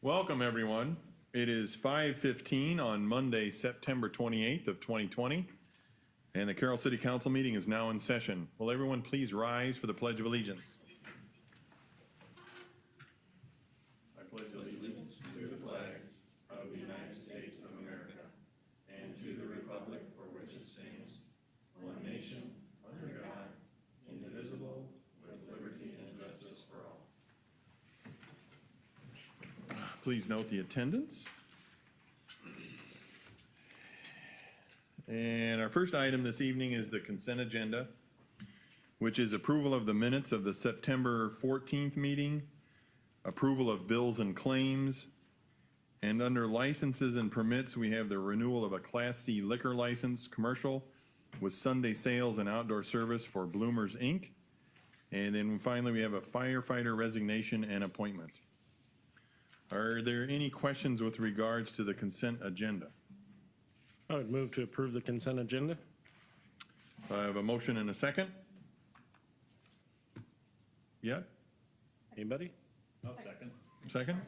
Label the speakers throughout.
Speaker 1: Welcome, everyone. It is 5:15 on Monday, September 28th of 2020, and the Carroll City Council meeting is now in session. Will everyone please rise for the Pledge of Allegiance? I pledge allegiance to the flag of the United States of America and to the republic for which it stands, one nation, under God, indivisible, with liberty and justice for all. Please note the attendance. And our first item this evening is the consent agenda, which is approval of the minutes of the September 14th meeting, approval of bills and claims, and under licenses and permits, we have the renewal of a Class C liquor license, commercial, with Sunday sales and outdoor service for Bloomers, Inc. And then finally, we have a firefighter resignation and appointment. Are there any questions with regards to the consent agenda?
Speaker 2: I would move to approve the consent agenda.
Speaker 1: I have a motion and a second. Yeah,
Speaker 2: Anybody?
Speaker 3: I'll second.
Speaker 1: second?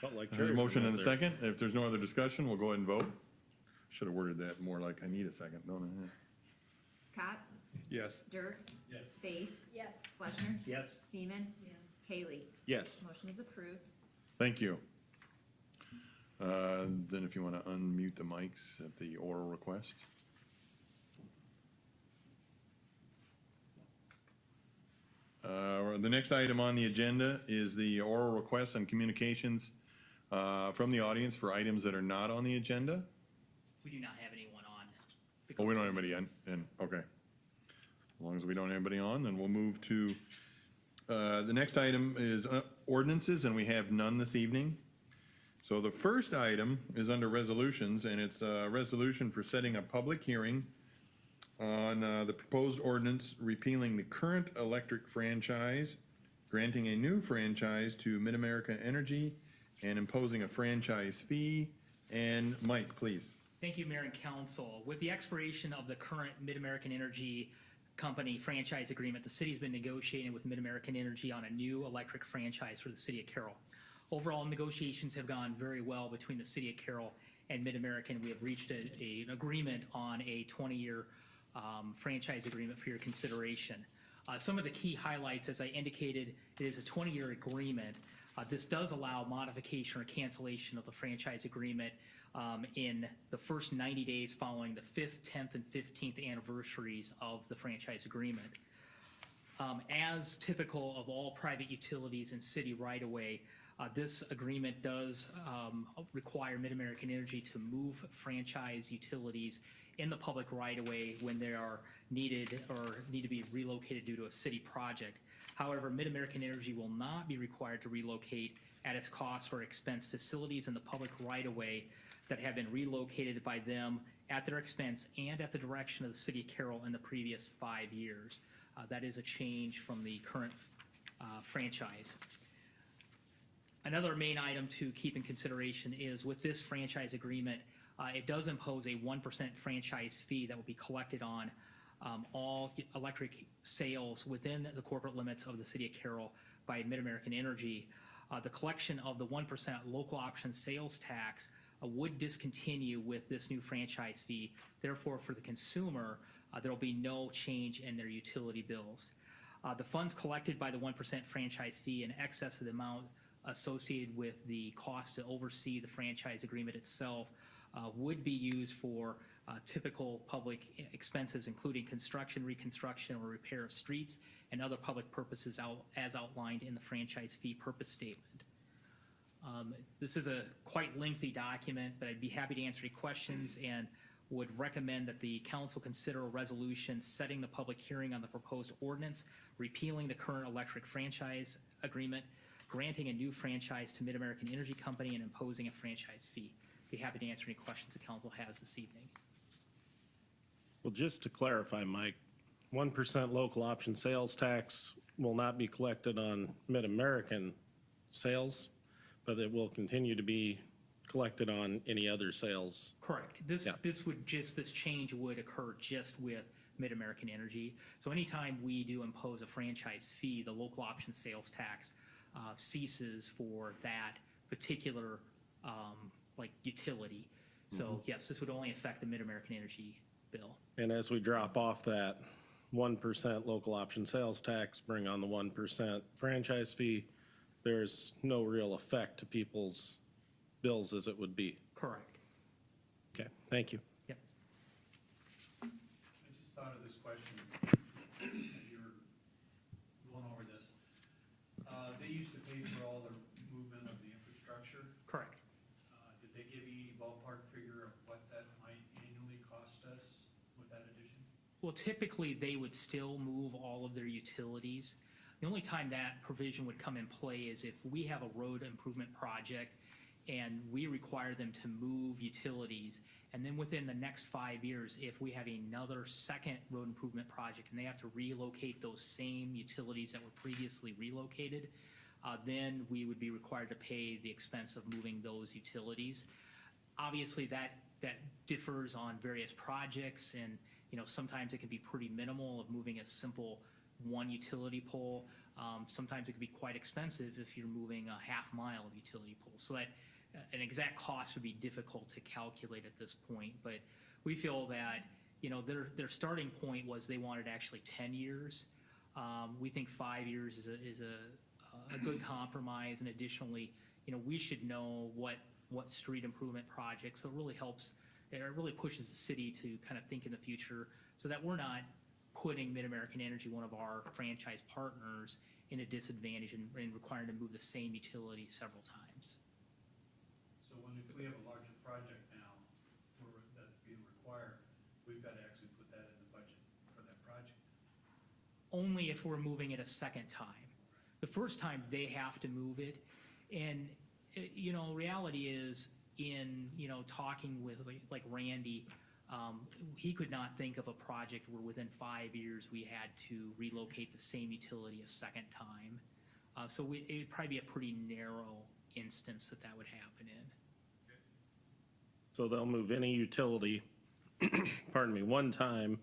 Speaker 2: Felt like
Speaker 1: There's a
Speaker 2: Jerry
Speaker 1: motion
Speaker 2: from
Speaker 1: and a
Speaker 2: out there.
Speaker 1: second. If there's no other discussion, we'll go ahead and vote. Should have worded that more like I need a second, don't I?
Speaker 4: Cots,
Speaker 3: Yes.
Speaker 4: Dirks,
Speaker 3: Yes.
Speaker 4: Space,
Speaker 5: Yes.
Speaker 4: Fleshner,
Speaker 3: Yes.
Speaker 4: Seaman,
Speaker 5: Yes.
Speaker 4: Haley.
Speaker 2: Yes.
Speaker 4: Motion is approved.
Speaker 1: Thank you. Then if you want to unmute the mics at the oral request. The next item on the agenda is the oral requests and communications from the audience for items that are not on the agenda.
Speaker 6: We do not have anyone on.
Speaker 1: Oh, we don't have anybody in, okay. As long as we don't have anybody on, then we'll move to, the next item is ordinances, and we have none this evening. So the first item is under resolutions, and it's a resolution for setting a public hearing on the proposed ordinance repealing the current electric franchise, granting a new franchise to Mid-America Energy, and imposing a franchise fee. And Mike, please.
Speaker 6: Thank you, Mayor and Council. With the expiration of the current Mid-American Energy Company franchise agreement, the city's been negotiating with Mid-American Energy on a new electric franchise for the city of Carroll. Overall, negotiations have gone very well between the city of Carroll and Mid-American. We have reached an agreement on a 20-year franchise agreement for your consideration. Some of the key highlights, as I indicated, it is a 20-year agreement. This does allow modification or cancellation of the franchise agreement in the first 90 days following the 5th, 10th, and 15th anniversaries of the franchise agreement. As typical of all private utilities and city right-of-way, this agreement does require Mid-American Energy to move franchise utilities in the public right-of-way when they are needed or need to be relocated due to a city project. However, Mid-American Energy will not be required to relocate at its cost or expense facilities in the public right-of-way that have been relocated by them at their expense and at the direction of the city of Carroll in the previous 5 years. That is a change from the current franchise. Another main item to keep in consideration is with this franchise agreement, it does impose a 1% franchise fee that will be collected on all electric sales within the corporate limits of the city of Carroll by Mid-American Energy. The collection of the 1% local option sales tax would discontinue with this new franchise fee. Therefore, for the consumer, there will be no change in their utility bills. The funds collected by the 1% franchise fee in excess of the amount associated with the cost to oversee the franchise agreement itself would be used for typical public expenses, including construction, reconstruction, or repair of streets and other public purposes as outlined in the franchise fee purpose statement. This is a quite lengthy document, but I'd be happy to answer any questions and would recommend that the council consider a resolution setting the public hearing on the proposed ordinance, repealing the current electric franchise agreement, granting a new franchise to Mid-American Energy Company, and imposing a franchise fee. Be happy to answer any questions the council has this evening.
Speaker 2: Well, just to clarify, Mike, 1% local option sales tax will not be collected on Mid-American sales, but it will continue to be collected on any other sales.
Speaker 6: Correct. This change would occur just with Mid-American Energy. So anytime we do impose a franchise fee, the local option sales tax ceases for that particular, like utility. So yes, this would only affect the Mid-American Energy bill.
Speaker 2: And as we drop off that 1% local option sales tax, bring on the 1% franchise fee, there's no real effect to people's bills as it would be.
Speaker 6: Correct.
Speaker 2: Okay, thank you.
Speaker 6: Yep.
Speaker 3: I just thought of this question, as you were going over this. They used to pay for all the movement of the infrastructure.
Speaker 6: Correct.
Speaker 3: Did they give you any ballpark figure of what that might annually cost us with that addition?
Speaker 6: Well, typically, they would still move all of their utilities. The only time that provision would come in play is if we have a road improvement project and we require them to move utilities, and then within the next 5 years, if we have another second road improvement project and they have to relocate those same utilities that were previously relocated, then we would be required to pay the expense of moving those utilities. Obviously, that differs on various projects, and sometimes it can be pretty minimal of moving a simple one utility pole. Sometimes it can be quite expensive if you're moving a half mile of utility poles. So that an exact cost would be difficult to calculate at this point. But we feel that their starting point was they wanted actually 10 years. We think 5 years is a good compromise, and additionally, we should know what street improvement projects. So it really helps. It really pushes the city to kind of think in the future, so that we're not putting Mid-American Energy, one of our franchise partners, in a disadvantage and requiring to move the same utility several times.
Speaker 3: So if we have a larger project now, that's being required, we've got to actually put that in the budget for that project.
Speaker 6: Only if we're moving it a second time. The first time they have to move it, and reality is in talking with like Randy, he could not think of a project where within 5 years we had to relocate the same utility a second time. So it would probably be a pretty narrow instance that would happen in.
Speaker 2: So they'll move any utility, pardon me, one time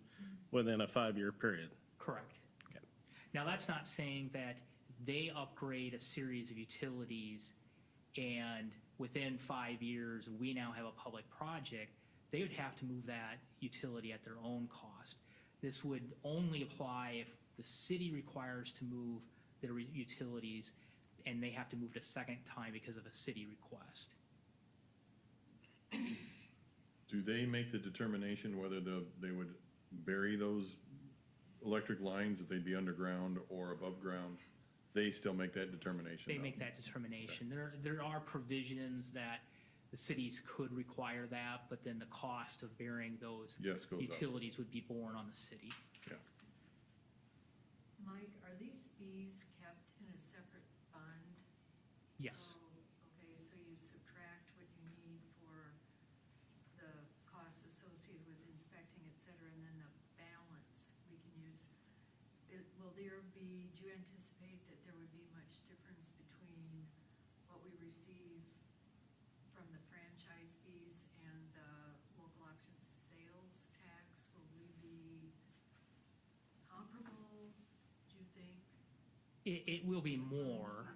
Speaker 2: within a 5-year period.
Speaker 6: Correct.
Speaker 2: Okay.
Speaker 6: Now, that's not saying that they upgrade a series of utilities and within 5 years, we now have a public project. They would have to move that utility at their own cost. This would only apply if the city requires to move their utilities and they have to move it a second time because of a city request.
Speaker 1: Do they make the determination whether they would bury those electric lines, if they'd be underground or above ground? They still make that determination?
Speaker 6: They
Speaker 1: though?
Speaker 6: make that determination. There are provisions that the cities could require that, but then the cost of burying those
Speaker 1: Yes, goes up.
Speaker 6: utilities would be borne on the city.
Speaker 1: Yeah.
Speaker 4: Mike, are these fees kept in a separate fund?
Speaker 6: Yes.
Speaker 4: Okay, so you subtract what you need for the costs associated with inspecting, et cetera, and then the balance we can use. Will there be, do you anticipate that there would be much difference between what we receive from the franchise fees and the local option sales tax? Will we be comparable, do you think?
Speaker 6: It will be more.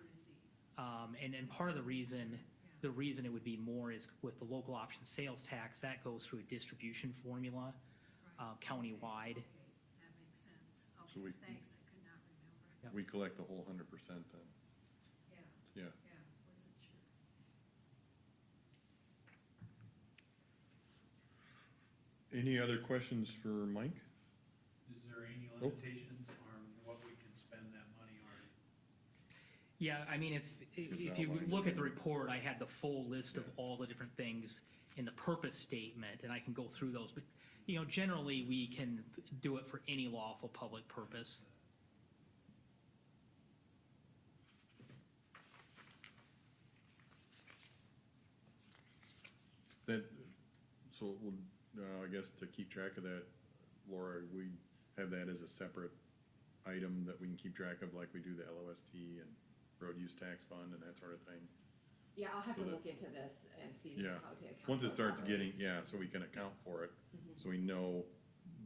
Speaker 6: And part of the reason it would be more is with the local option sales tax, that goes through a distribution formula countywide.
Speaker 4: Okay, that makes sense.
Speaker 1: So
Speaker 4: Okay,
Speaker 1: we-
Speaker 4: thanks, I could not remember.
Speaker 1: We collect the whole 100% then?
Speaker 4: Yeah,
Speaker 1: Yeah.
Speaker 4: yeah, wasn't sure.
Speaker 1: Any other questions for Mike?
Speaker 3: Is there any limitations on what we can spend that money on?
Speaker 6: Yeah, I mean, if you look at the report, I had the full list of all the different things in the purpose statement, and I can go through those. But, generally, we can do it for any lawful public purpose.
Speaker 1: That, so I guess to keep track of that, Laura, we have that as a separate item that we can keep track of, like we do the LOST and road use tax fund and that sort of thing.
Speaker 5: Yeah, I'll have
Speaker 1: So
Speaker 5: to
Speaker 1: that-
Speaker 5: look into this and see
Speaker 1: Yeah.
Speaker 5: how to account.
Speaker 1: Once it
Speaker 5: for
Speaker 1: starts
Speaker 5: that.
Speaker 1: getting, so we can account for it, so we know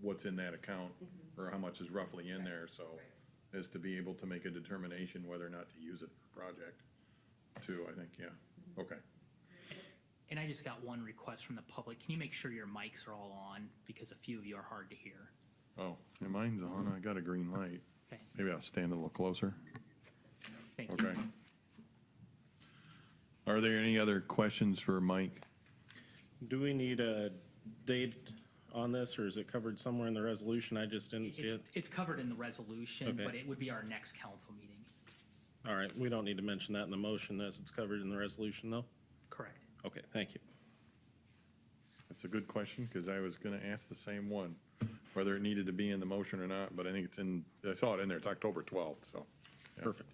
Speaker 1: what's in that account or how much is roughly in there, so
Speaker 5: Right.
Speaker 1: as to be able to make a determination whether or not to use it for a project too, I think, yeah. Okay.
Speaker 6: And I just got one request from the public. Can you make sure your mics are all on? Because a few of you are hard to hear.
Speaker 1: Oh, yeah, mine's on. I got a green light.
Speaker 6: Okay,
Speaker 1: Maybe I'll stand a little closer.
Speaker 6: thank you.
Speaker 1: Okay. Are there any other questions for Mike?
Speaker 2: Do we need a date on this, or is it covered somewhere in the resolution? I just didn't see it.
Speaker 6: It's covered in the resolution,
Speaker 2: Okay.
Speaker 6: but it would be our next council meeting.
Speaker 2: All right, we don't need to mention that in the motion as it's covered in the resolution, though?
Speaker 6: Correct.
Speaker 2: Okay, thank you.
Speaker 1: That's a good question, because I was gonna ask the same one, whether it needed to be in the motion or not, but I think it's in, I saw it in there, it's October 12th, so. yeah.
Speaker 2: Perfect.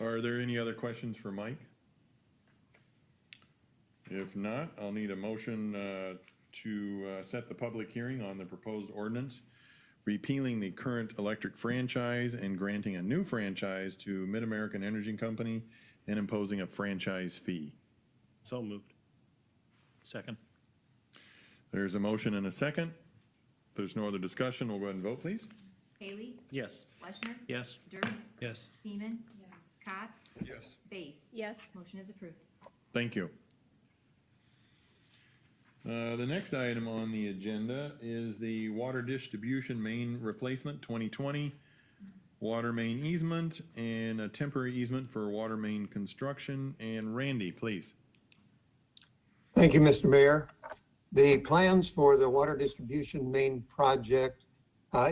Speaker 1: Are there any other questions for Mike? If not, I'll need a motion to set the public hearing on the proposed ordinance repealing the current electric franchise and granting a new franchise to Mid-American Energy Company and imposing a franchise fee.
Speaker 2: So moved.
Speaker 7: Second.
Speaker 1: There's a motion and a second. If there's no other discussion, we'll go ahead and vote, please.
Speaker 5: Haley,
Speaker 2: Yes.
Speaker 5: Fleshner,
Speaker 7: Yes.
Speaker 5: Dirks,
Speaker 7: Yes.
Speaker 5: Seaman. Cots,
Speaker 1: Yes.
Speaker 5: Base.
Speaker 8: Yes.
Speaker 5: Motion is approved.
Speaker 1: Thank you. The next item on the agenda is the water distribution main replacement 2020, water main easement, and a temporary easement for water main construction. And Randy, please.
Speaker 9: Thank you, Mr. Mayor. The plans for the water distribution main project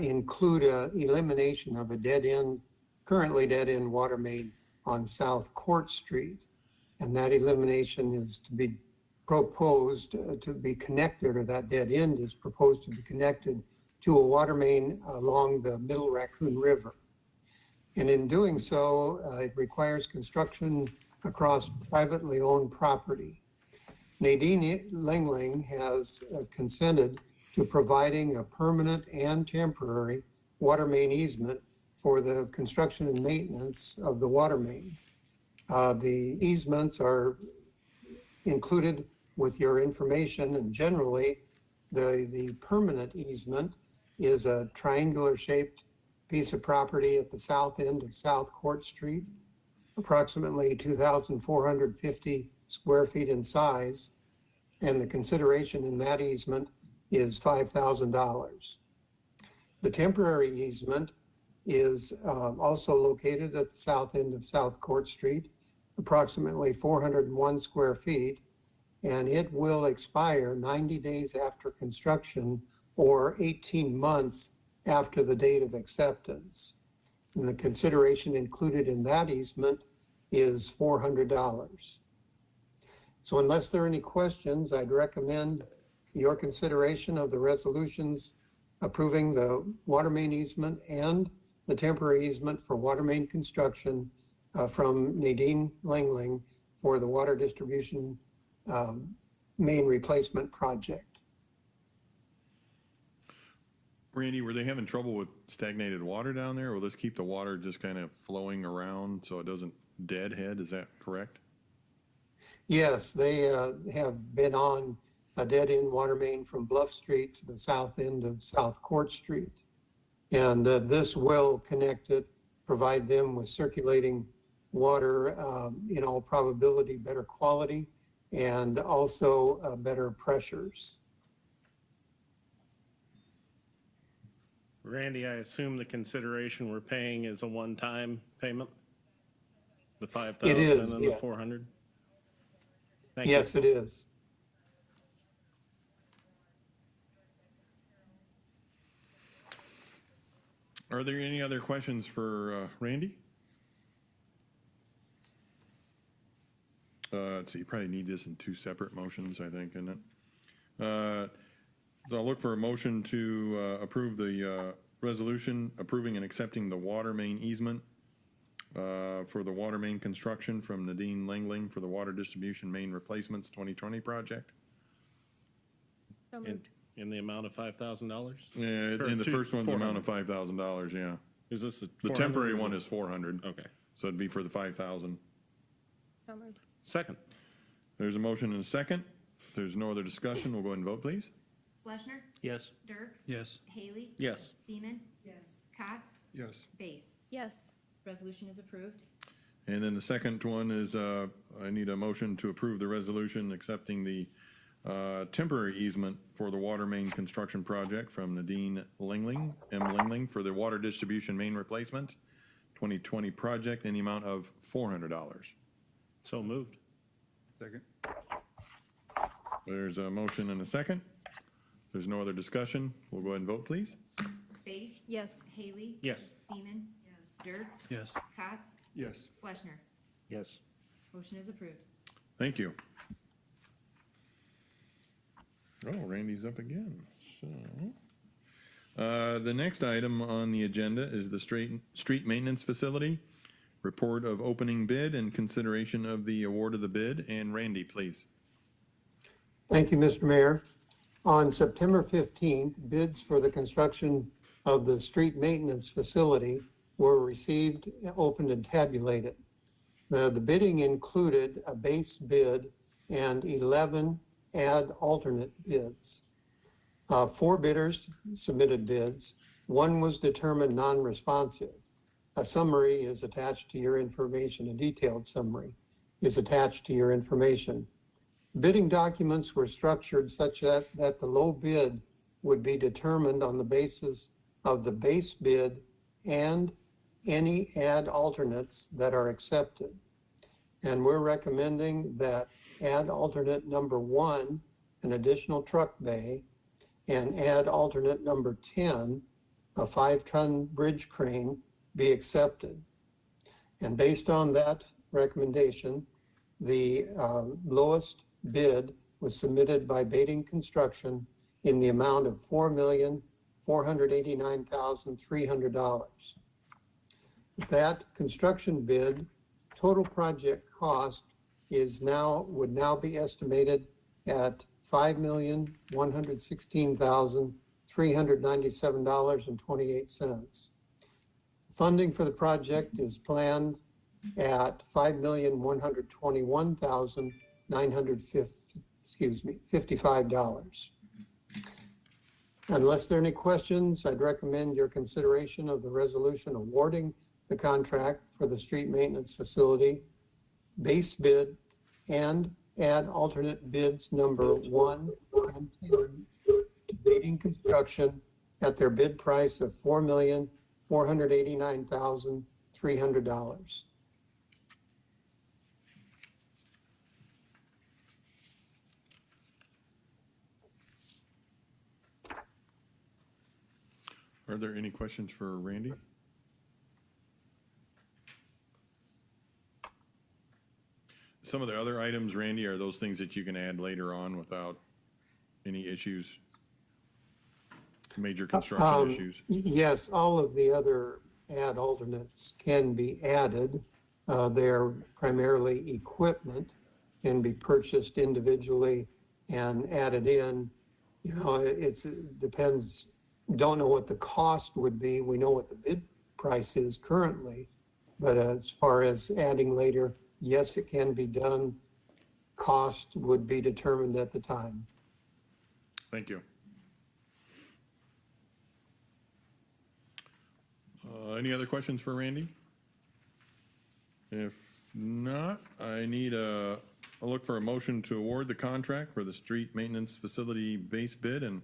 Speaker 9: include elimination of a currently dead-end water main on South Court Street. And that elimination is to be proposed to be connected, or that dead end is proposed to be connected to a water main along the Middle Raccoon River. And in doing so, it requires construction across privately owned property. Nadine Langling has consented to providing a permanent and temporary water main easement for the construction and maintenance of the water main. The easements are included with your information, and generally the permanent easement is a triangular shaped piece of property at the south end of South Court Street, approximately 2,450 square feet in size, and the consideration in that easement is $5,000. The temporary easement is also located at the south end of South Court Street, approximately 401 square feet, and it will expire 90 days after construction or 18 months after the date of acceptance. And the consideration included in that easement is $400. So unless there are any questions, I'd recommend your consideration of the resolutions approving the water main easement and the temporary easement for water main construction from Nadine Langling for the water distribution main replacement project.
Speaker 1: Randy, were they having trouble with stagnated water down there? Will this keep the water just kind of flowing around so it doesn't deadhead? Is that correct?
Speaker 9: Yes, they have been on a dead-end water main from Bluff Street to the south end of South Court Street. And this will connect it, provide them with circulating water, in all probability, better quality, and also better pressures.
Speaker 2: Randy, I assume the consideration we're paying is a one-time payment? The 5,000
Speaker 9: It is,
Speaker 2: and then
Speaker 9: yeah.
Speaker 2: the 400? Thank you.
Speaker 9: Yes, it is.
Speaker 1: Are there any other questions for Randy? Let's see, you probably need this in two separate motions, I think, isn't it? So I'll look for a motion to approve the resolution approving and accepting the water main easement for the water main construction from Nadine Langling for the water distribution main replacements 2020 project.
Speaker 8: So
Speaker 2: In,
Speaker 8: moved.
Speaker 2: in the amount of $5,000?
Speaker 1: Yeah,
Speaker 2: Or
Speaker 1: and the
Speaker 2: two-
Speaker 1: first one's the amount of
Speaker 2: 400.
Speaker 1: $5,000, yeah.
Speaker 2: Is this the
Speaker 1: The
Speaker 2: 400
Speaker 1: temporary
Speaker 2: or-
Speaker 1: one is 400,
Speaker 2: Okay.
Speaker 1: so it'd be for the 5,000.
Speaker 8: So moved.
Speaker 2: Second.
Speaker 1: There's a motion and a second. If there's no other discussion, we'll go ahead and vote, please.
Speaker 5: Fleshner,
Speaker 7: Yes.
Speaker 5: Dirks.
Speaker 7: Yes.
Speaker 5: Haley.
Speaker 2: Yes.
Speaker 5: Seaman.
Speaker 4: Yes.
Speaker 5: Cots.
Speaker 1: Yes.
Speaker 5: Base.
Speaker 8: Yes.
Speaker 5: Resolution is approved.
Speaker 1: And then the second one is, I need a motion to approve the resolution accepting the temporary easement for the water main construction project from Nadine Lingling, M. Lingling, for the water distribution main replacement, 2020 project in the amount of $400.
Speaker 2: So moved.
Speaker 7: Second.
Speaker 1: There's a motion and a second. There's no other discussion. We'll go ahead and vote, please.
Speaker 5: Base?
Speaker 8: Yes.
Speaker 5: Haley?
Speaker 2: Yes.
Speaker 5: Seaman?
Speaker 4: Yes.
Speaker 5: Dirks?
Speaker 7: Yes.
Speaker 5: Cots?
Speaker 7: Yes.
Speaker 5: Fleshner.
Speaker 7: Yes.
Speaker 5: Motion is approved.
Speaker 1: Thank you. Oh, Randy's up again. So, the next item on the agenda is the street maintenance facility. Report of opening bid and consideration of the award of the bid. And Randy, please.
Speaker 9: Thank you, Mr. Mayor. On September 15th, bids for the construction of the street maintenance facility were received, opened, and tabulated. The bidding included a base bid and 11 alternate bids. 4 bidders submitted bids. 1 was determined non-responsive. A summary is attached to your information. A detailed summary is attached to your information. Bidding documents were structured such that the low bid would be determined on the basis of the base bid and any alternates that are accepted. And we're recommending that alternate number 1, an additional truck bay, and alternate number 10, a 5-ton bridge crane, be accepted. And based on that recommendation, the lowest bid was submitted by Bading Construction in the amount of $4,489,300. That construction bid, total project cost would now be estimated at $5,116,397.28. Funding for the project is planned at $5,121,955. Unless there are any questions, I'd recommend your consideration of the resolution awarding the contract for the street maintenance facility, base bid, and add alternate bids number 1 and 10 to Bading Construction at their bid price of $4,489,300.
Speaker 1: Are there any questions for Randy? Some of the other items, Randy, are those things that you can add later on without any issues? Major construction issues?
Speaker 9: Yes, all of the other alternates can be added. They're primarily equipment, can be purchased individually and added in. You know, it depends. Don't know what the cost would be. We know what the bid price is currently, but as far as adding later, yes, it can be done. Cost would be determined at the time.
Speaker 1: Thank you. Any other questions for Randy? If not, I need a look for a motion to award the contract for the street maintenance facility base bid and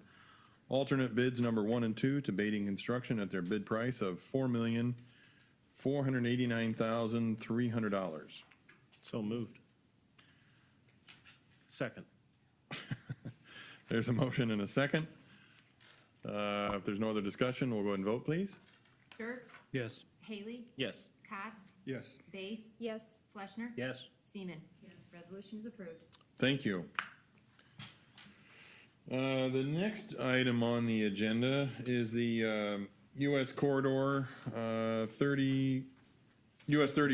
Speaker 1: alternate bids number 1 and 2 to Bading Construction at their bid price of $4,489,300.
Speaker 2: So moved. Second.
Speaker 1: There's a motion and a second. If there's no other discussion, we'll go ahead and vote, please.
Speaker 5: Dirks?
Speaker 7: Yes.
Speaker 5: Haley?
Speaker 2: Yes.
Speaker 5: Cots?
Speaker 7: Yes.
Speaker 5: Base?
Speaker 8: Yes.
Speaker 5: Fleshner?
Speaker 7: Yes.
Speaker 5: Seaman?
Speaker 4: Yes.
Speaker 5: Resolution is approved.
Speaker 1: Thank you. The next item on the agenda is the US Corridor 30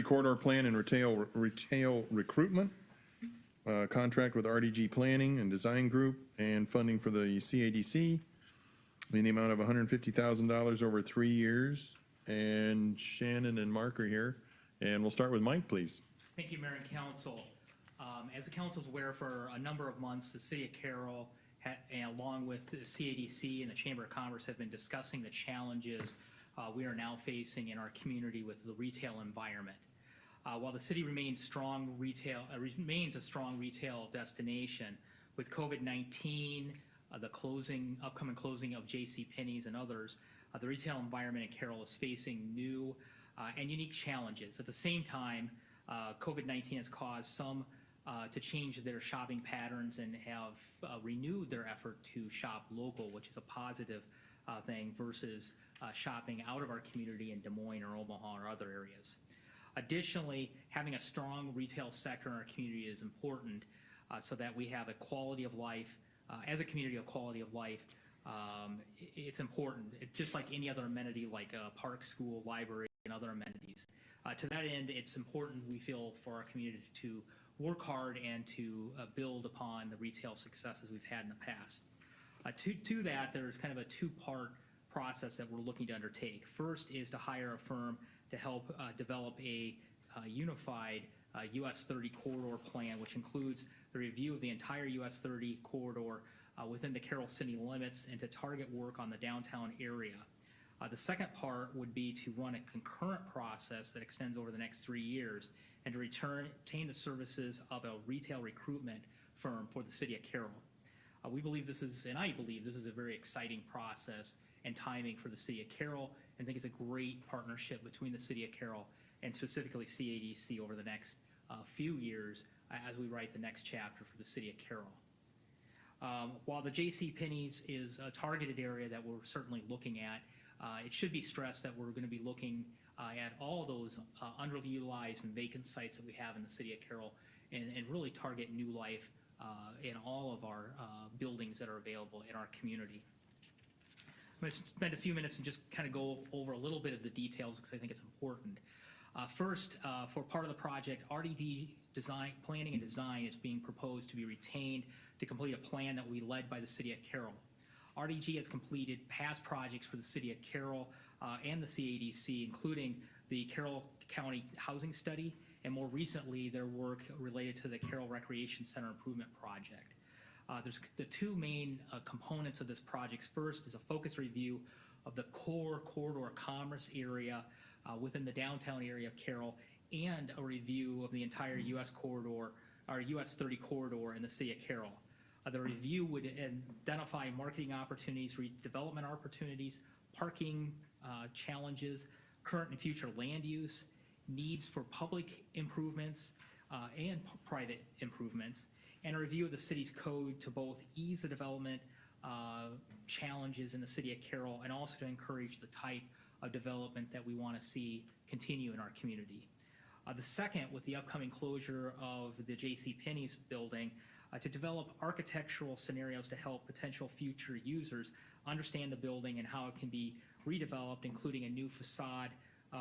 Speaker 1: Corridor Plan and Retail Recruitment contract with RDG Planning and Design Group and funding for the CADC in the amount of $150,000 over 3 years. And Shannon and Mark are here, and we'll start with Mike, please.
Speaker 6: Thank you, Mayor and Council. As the council's aware, for a number of months, the City of Carroll, along with the CADC and the Chamber of Commerce, have been discussing the challenges we are now facing in our community with the retail environment. While the city remains a strong retail destination, with COVID-19, the upcoming closing of JCPenney's and others, the retail environment in Carroll is facing new and unique challenges. At the same time, COVID-19 has caused some to change their shopping patterns and have renewed their effort to shop local, which is a positive thing versus shopping out of our community in Des Moines or Omaha or other areas. Additionally, having a strong retail sector in our community is important so that we have a quality of life. As a community, a quality of life, it's important. It's just like any other amenity like a park, school, library, and other amenities. To that end, it's important, we feel, for our community to work hard and to build upon the retail successes we've had in the past. To that, there's kind of a two-part process that we're looking to undertake. First is to hire a firm to help develop a unified US 30 corridor plan, which includes the review of the entire US 30 corridor within the Carroll city limits and to target work on the downtown area. The second part would be to run a concurrent process that extends over the next 3 years and to retain the services of a retail recruitment firm for the city of Carroll. We believe this is, and I believe this is a very exciting process and timing for the city of Carroll, and think it's a great partnership between the city of Carroll and specifically CADC over the next few years as we write the next chapter for the city of Carroll. While the JCPenney's is a targeted area that we're certainly looking at, it should be stressed that we're going to be looking at all those underutilized and vacant sites that we have in the city of Carroll and really target new life in all of our buildings that are available in our community. I'm going to spend a few minutes and just kind of go over a little bit of the details because I think it's important. First, for part of the project, RDD planning and design is being proposed to be retained to complete a plan that will be led by the city of Carroll. RDG has completed past projects for the city of Carroll and the CADC, including the Carroll County Housing Study, and more recently, their work related to the Carroll Recreation Center Improvement Project. There's the two main components of this project. First is a focus review of the core corridor commerce area within the downtown area of Carroll, and a review of the entire US corridor, our US 30 corridor in the city of Carroll. The review would identify marketing opportunities, redevelopment opportunities, parking challenges, current and future land use, needs for public improvements and private improvements, and a review of the city's code to both ease the development challenges in the city of Carroll and also to encourage the type of development that we want to see continue in our community. The second, with the upcoming closure of the JCPenney's building, to develop architectural scenarios to help potential future users understand the building and how it can be redeveloped, including a new facade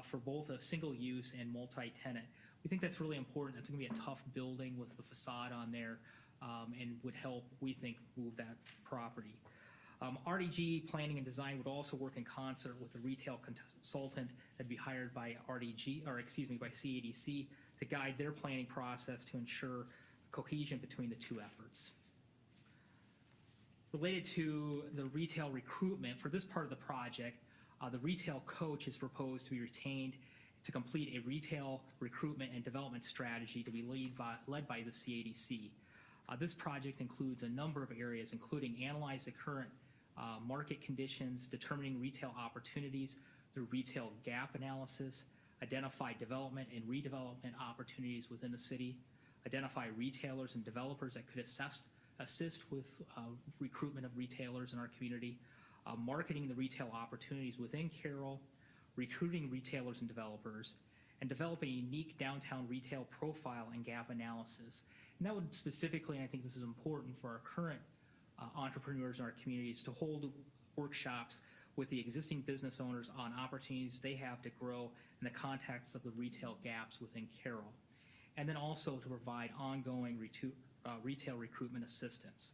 Speaker 6: for both a single use and multi-tenant. We think that's really important. It's going to be a tough building with the facade on there and would help, we think, move that property. RDG planning and design would also work in concert with the retail consultant that'd be hired by by CADC to guide their planning process to ensure cohesion between the two efforts. Related to the retail recruitment, for this part of the project, the retail coach is proposed to be retained to complete a retail recruitment and development strategy to be led by the CADC. This project includes a number of areas, including analyze the current market conditions, determining retail opportunities through retail gap analysis, identify development and redevelopment opportunities within the city, identify retailers and developers that could assist with recruitment of retailers in our community, marketing the retail opportunities within Carroll, recruiting retailers and developers, and develop a unique downtown retail profile and gap analysis. And that would specifically, and I think this is important for our current entrepreneurs in our communities, to hold workshops with the existing business owners on opportunities they have to grow in the context of the retail gaps within Carroll. And then also to provide ongoing retail recruitment assistance.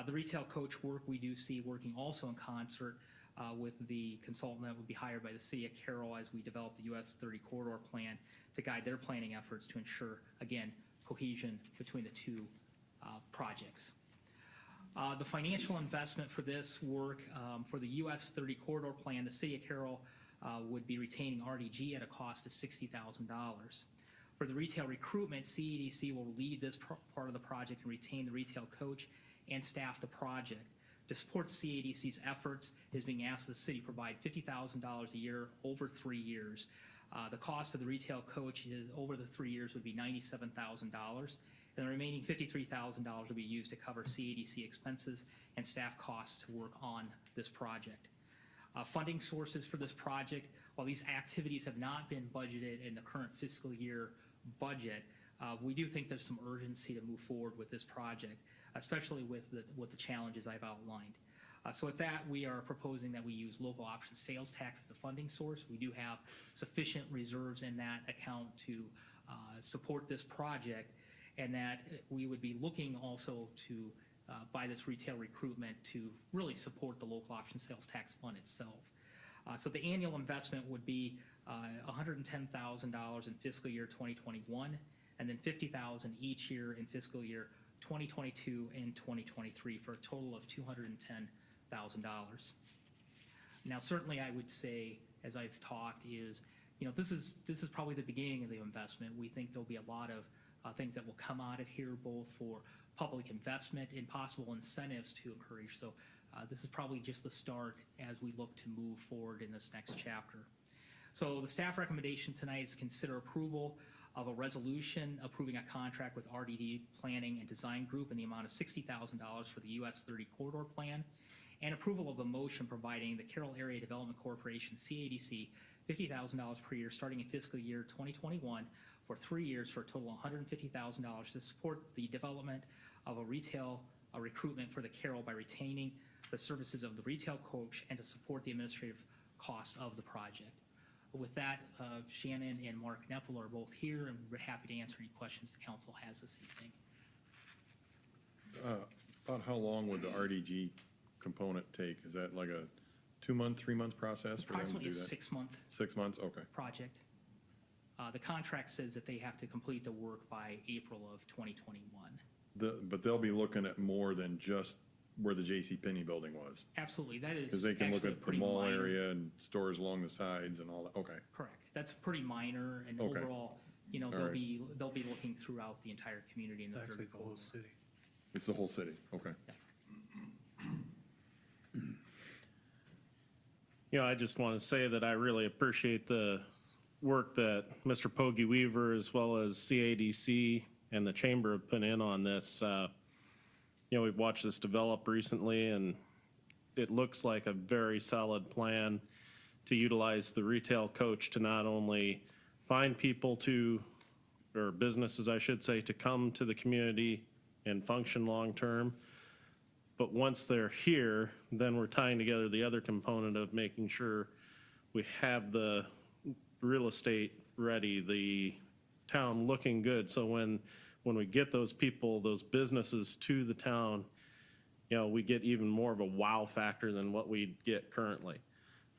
Speaker 6: The retail coach work we do see working also in concert with the consultant that would be hired by the city of Carroll as we develop the US 30 corridor plan to guide their planning efforts to ensure, again, cohesion between the two projects. The financial investment for this work, for the US 30 corridor plan, the city of Carroll would be retaining RDG at a cost of $60,000. For the retail recruitment, CEDC will lead this part of the project and retain the retail coach and staff the project. To support CADC's efforts, it is being asked the city provide $50,000 a year over 3 years. The cost of the retail coach is, over the 3 years would be $97,000, and the remaining $53,000 will be used to cover CADC expenses and staff costs to work on this project. Funding sources for this project, while these activities have not been budgeted in the current fiscal year budget, we do think there's some urgency to move forward with this project, especially with the challenges I've outlined. So with that, we are proposing that we use local option sales tax as a funding source. We do have sufficient reserves in that account to support this project, and that we would be looking also to by this retail recruitment to really support the local option sales tax fund itself. So the annual investment would be $110,000 in fiscal year 2021, and then $50,000 each year in fiscal year 2022 and 2023, for a total of $210,000. Now, certainly I would say, as I've talked, is, this is probably the beginning of the investment. We think there'll be a lot of things that will come out of here, both for public investment and possible incentives to encourage. So this is probably just the start as we look to move forward in this next chapter. So the staff recommendation tonight is consider approval of a resolution approving a contract with RDD Planning and Design Group in the amount of $60,000 for the US 30 Corridor Plan, and approval of a motion providing the Carroll Area Development Corporation, CADC, $50,000 per year starting in fiscal year 2021 for 3 years, for a total of $150,000 to support the development of a retail recruitment for the Carroll by retaining the services of the retail coach and to support the administrative costs of the project. With that, Shannon and Mark Knepfel are both here, and we're happy to answer any questions the council has this evening.
Speaker 1: About how long would the RDG component take? Is that like a 2-month, 3-month process for them to
Speaker 6: Approximately
Speaker 1: do
Speaker 6: a
Speaker 1: that?
Speaker 6: 6-month
Speaker 1: 6 months, okay.
Speaker 6: project. The contract says that they have to complete the work by April of 2021.
Speaker 1: But they'll be looking at more than just where the J.C. Penney building was.
Speaker 6: Absolutely, that is
Speaker 1: Because they can look
Speaker 6: actually
Speaker 1: at the
Speaker 6: pretty
Speaker 1: mall
Speaker 6: minor.
Speaker 1: area and stores along the sides and all that, okay.
Speaker 6: Correct. That's pretty minor, and
Speaker 1: Okay.
Speaker 6: overall,
Speaker 1: All
Speaker 6: they'll
Speaker 1: right.
Speaker 6: be looking throughout the entire community in the
Speaker 3: It's
Speaker 6: third
Speaker 3: actually the whole
Speaker 6: corridor.
Speaker 3: city.
Speaker 1: It's the whole city, okay.
Speaker 2: I just want to say that I really appreciate the work that Mr. Poggy Weaver, as well as CADC and the Chamber, have put in on this. We've watched this develop recently, and it looks like a very solid plan to utilize the retail coach to not only find people or businesses, I should say, to come to the community and function long-term, but once they're here, then we're tying together the other component of making sure we have the real estate ready, the town looking good. So when we get those people, those businesses to the town, we get even more of a wow factor than what we get currently.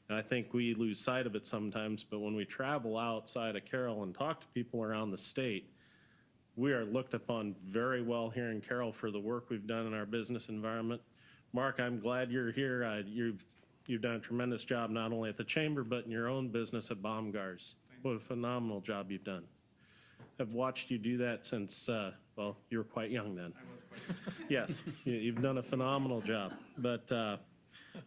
Speaker 2: And I think we lose sight of it sometimes, but when we travel outside of Carroll and talk to people around the state, we are looked upon very well here in Carroll for the work we've done in our business environment. Mark, I'm glad you're here. You've done a tremendous job, not only at the Chamber, but in your own business at Baumgars. What a phenomenal job you've done. I've watched you do that since, you were quite young then.
Speaker 6: I was quite.
Speaker 2: Yes, you've done a phenomenal job. But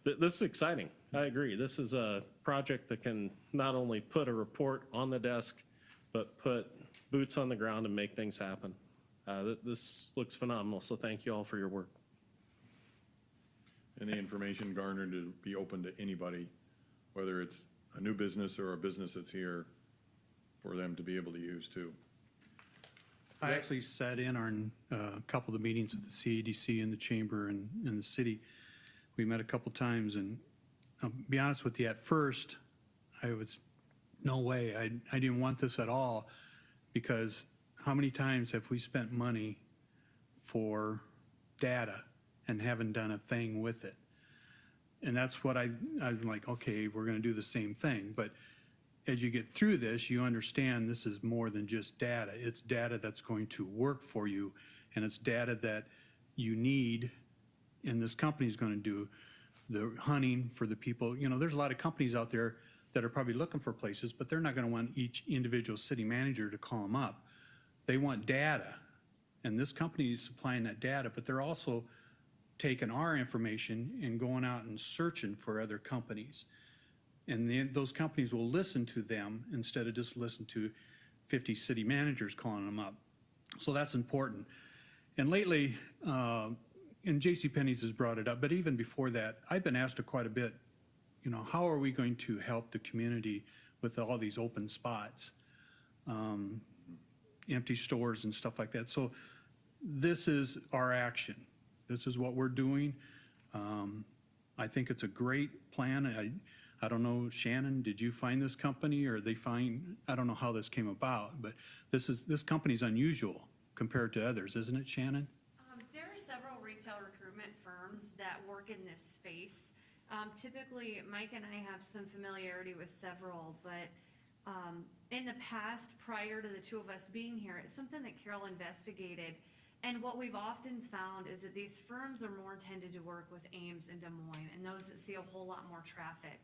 Speaker 2: this is exciting. I agree. This is a project that can not only put a report on the desk, but put boots on the ground and make things happen. This looks phenomenal, so thank you all for your work.
Speaker 1: And the information garnered to be open to anybody, whether it's a new business or a business that's here, for them to be able to use too.
Speaker 3: I actually sat in on a couple of the meetings with the CADC and the Chamber and the city. We met a couple times, and I'll be honest with you, at first, I was, no way, I didn't want this at all, because how many times have we spent money for data and haven't done a thing with it? And that's what I was like, okay, we're gonna do the same thing. But as you get through this, you understand this is more than just data. It's data that's going to work for you, and it's data that you need, and this company's gonna do the hunting for the people. There's a lot of companies out there that are probably looking for places, but they're not going to want each individual city manager to call them up. They want data, and this company is supplying that data, but they're also taking our information and going out and searching for other companies. And then those companies will listen to them instead of just listen to 50 city managers calling them up. So that's important. And lately, and JCPenney's has brought it up, but even before that, I've been asked quite a bit, you know, how are we going to help the community with all these open spots, empty stores and stuff like that. So this is our action. This is what we're doing. I think it's a great plan. I don't know, Shannon, did you find this company or I don't know how this came about, but this company's unusual compared to others, isn't it, Shannon?
Speaker 10: There are several retail recruitment firms that work in this space. Typically, Mike and I have some familiarity with several, but in the past, prior to the two of us being here, it's something that Carol investigated. And what we've often found is that these firms are more intended to work with Ames and Des Moines and those that see a whole lot more traffic.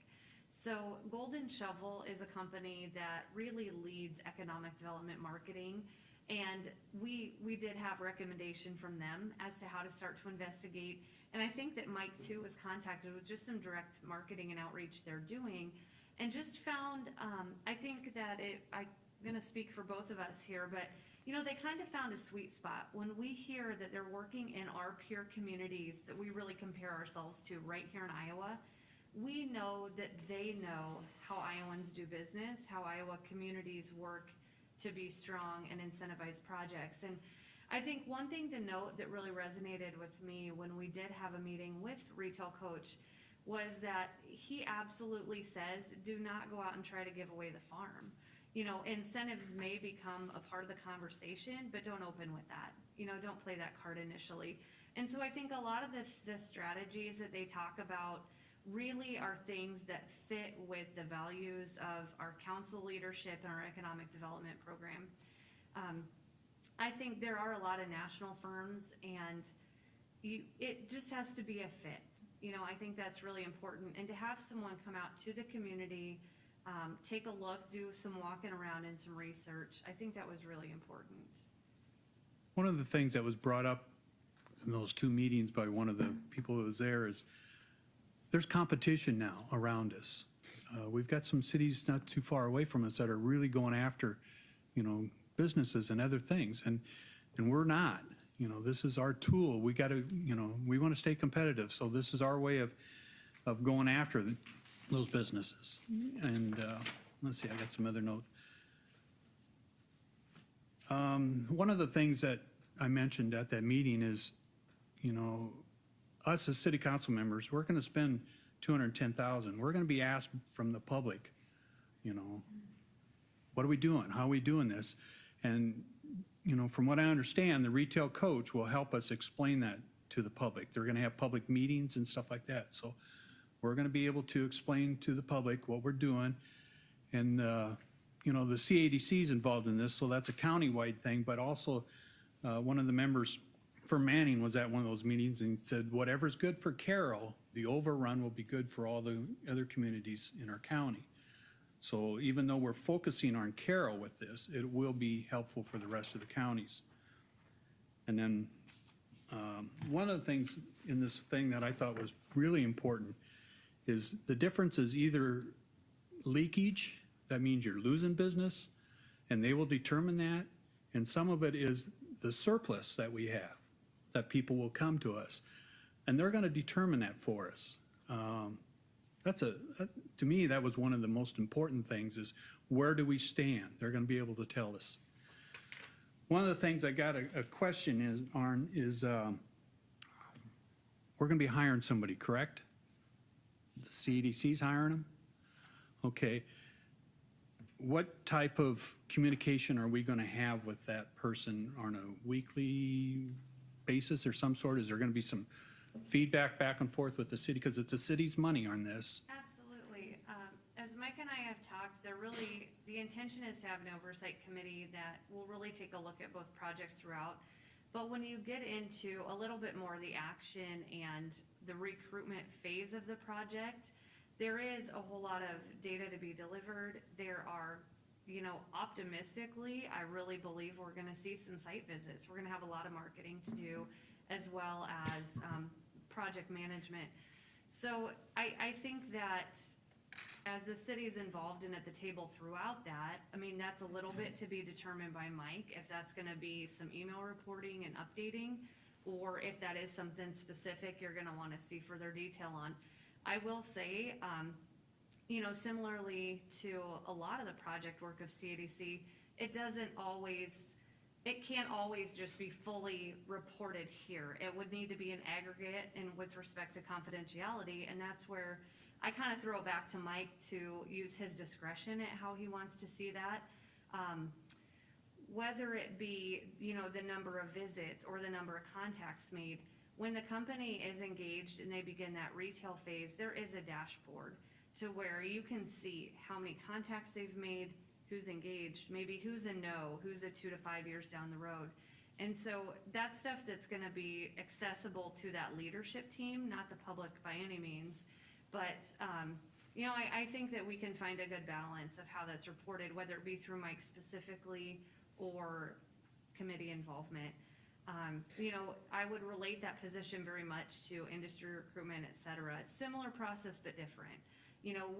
Speaker 10: So Golden Shovel is a company that really leads economic development marketing. And we did have recommendation from them as to how to start to investigate. And I think that Mike too was contacted with just some direct marketing and outreach they're doing. And just found, I think that I'm gonna speak for both of us here, but you know, they kind of found a sweet spot. When we hear that they're working in our peer communities that we really compare ourselves to right here in Iowa, we know that they know how Iowans do business, how Iowa communities work to be strong and incentivize projects. And I think one thing to note that really resonated with me when we did have a meeting with Retail Coach was that he absolutely says, do not go out and try to give away the farm. You know, incentives may become a part of the conversation, but don't open with that. You know, don't play that card initially. And so I think a lot of the strategies that they talk about really are things that fit with the values of our council leadership and our economic development program. I think there are a lot of national firms, and it just has to be a fit. You know, I think that's really important. And to have someone come out to the community, take a look, do some walking around and some research, I think that was really important.
Speaker 3: One of the things that was brought up in those two meetings by one of the people who was there is there's competition now around us. We've got some cities not too far away from us that are really going after, you know, businesses and other things, and we're not. You know, this is our tool. We got to, you know, we want to stay competitive, so this is our way of going after those businesses. And let's see, I got some other notes. One of the things that I mentioned at that meeting is, you know, us as city council members, we're going to spend $210,000. We're going to be asked from the public, you know, what are we doing? How are we doing this? And, you know, from what I understand, the Retail Coach will help us explain that to the public. They're going to have public meetings and stuff like that. So we're going to be able to explain to the public what we're doing. And, you know, the CADC is involved in this, so that's a county-wide thing, but also one of the members for Manning was at one of those meetings and said, whatever's good for Carroll, the overrun will be good for all the other communities in our county. So even though we're focusing on Carroll with this, it will be helpful for the rest of the counties. And then one of the things in this thing that I thought was really important is the difference is either leakage, that means you're losing business, and they will determine that, and some of it is the surplus that we have, that people will come to us, and they're going to determine that for us. To me, that was one of the most important things is where do we stand? They're going to be able to tell us. One of the things I got a question is, Arn, is we're going to be hiring somebody, correct? The CDC's hiring them? Okay. What type of communication are we going to have with that person on a weekly basis or some sort? Is there going to be some feedback back and forth with the city? Because it's the city's money on this.
Speaker 10: Absolutely. As Mike and I have talked, the intention is to have an oversight committee that will really take a look at both projects throughout. But when you get into a little bit more of the action and the recruitment phase of the project, there is a whole lot of data to be delivered. There are, you know, optimistically, I really believe we're gonna see some site visits. We're gonna have a lot of marketing to do, as well as project management. So I think that as the city's involved and at the table throughout that, I mean, that's a little bit to be determined by Mike, if that's gonna be some email reporting and updating, or if that is something specific you're gonna wanna see further detail on. I will say, you know, similarly to a lot of the project work of CADC, it can't always just be fully reported here. It would need to be an aggregate and with respect to confidentiality, and that's where I kind of throw it back to Mike to use his discretion at how he wants to see that. Whether it be, you know, the number of visits or the number of contacts made, when the company is engaged and they begin that retail phase, there is a dashboard to where you can see how many contacts they've made, who's engaged, maybe who's a no, who's a 2 to 5 years down the road. And so that's stuff that's gonna be accessible to that leadership team, not the public by any means. But, you know, I think that we can find a good balance of how that's reported, whether it be through Mike specifically or committee involvement. You know, I would relate that position very much to industry recruitment, et cetera. Similar process, but different. You know,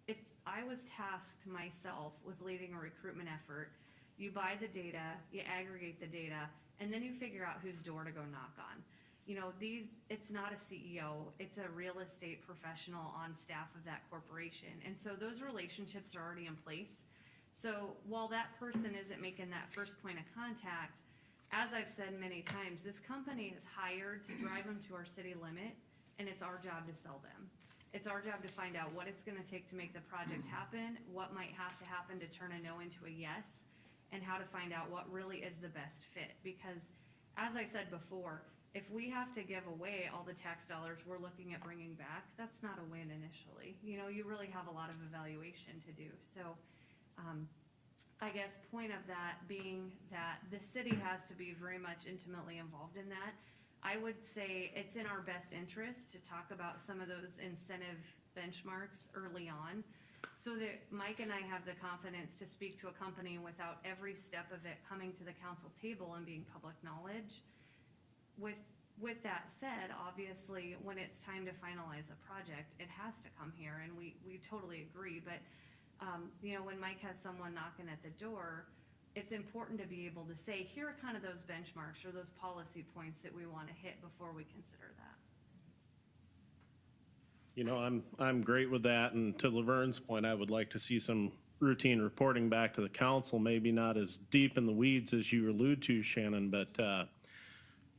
Speaker 10: if I was tasked myself with leading a recruitment effort, you buy the data, you aggregate the data, and then you figure out whose door to go knock on. You know, it's not a CEO, it's a real estate professional on staff of that corporation. And so those relationships are already in place. So while that person isn't making that first point of contact, as I've said many times, this company is hired to drive them to our city limit, and it's our job to sell them. It's our job to find out what it's gonna take to make the project happen, what might have to happen to turn a no into a yes, and how to find out what really is the best fit. Because as I said before, if we have to give away all the tax dollars we're looking at bringing back, that's not a win initially. You know, you really have a lot of evaluation to do. So, I guess point of that being that the city has to be very much intimately involved in that. I would say it's in our best interest to talk about some of those incentive benchmarks early on, so that Mike and I have the confidence to speak to a company without every step of it coming to the council table and being public knowledge. With that said, obviously, when it's time to finalize a project, it has to come here, and we totally agree. But, you know, when Mike has someone knocking at the door, it's important to be able to say, here are kind of those benchmarks or those policy points that we want to hit before we consider that.
Speaker 2: You know, I'm great with that, and to Laverne's point, I would like to see some routine reporting back to the council, maybe not as deep in the weeds as you allude to, Shannon, but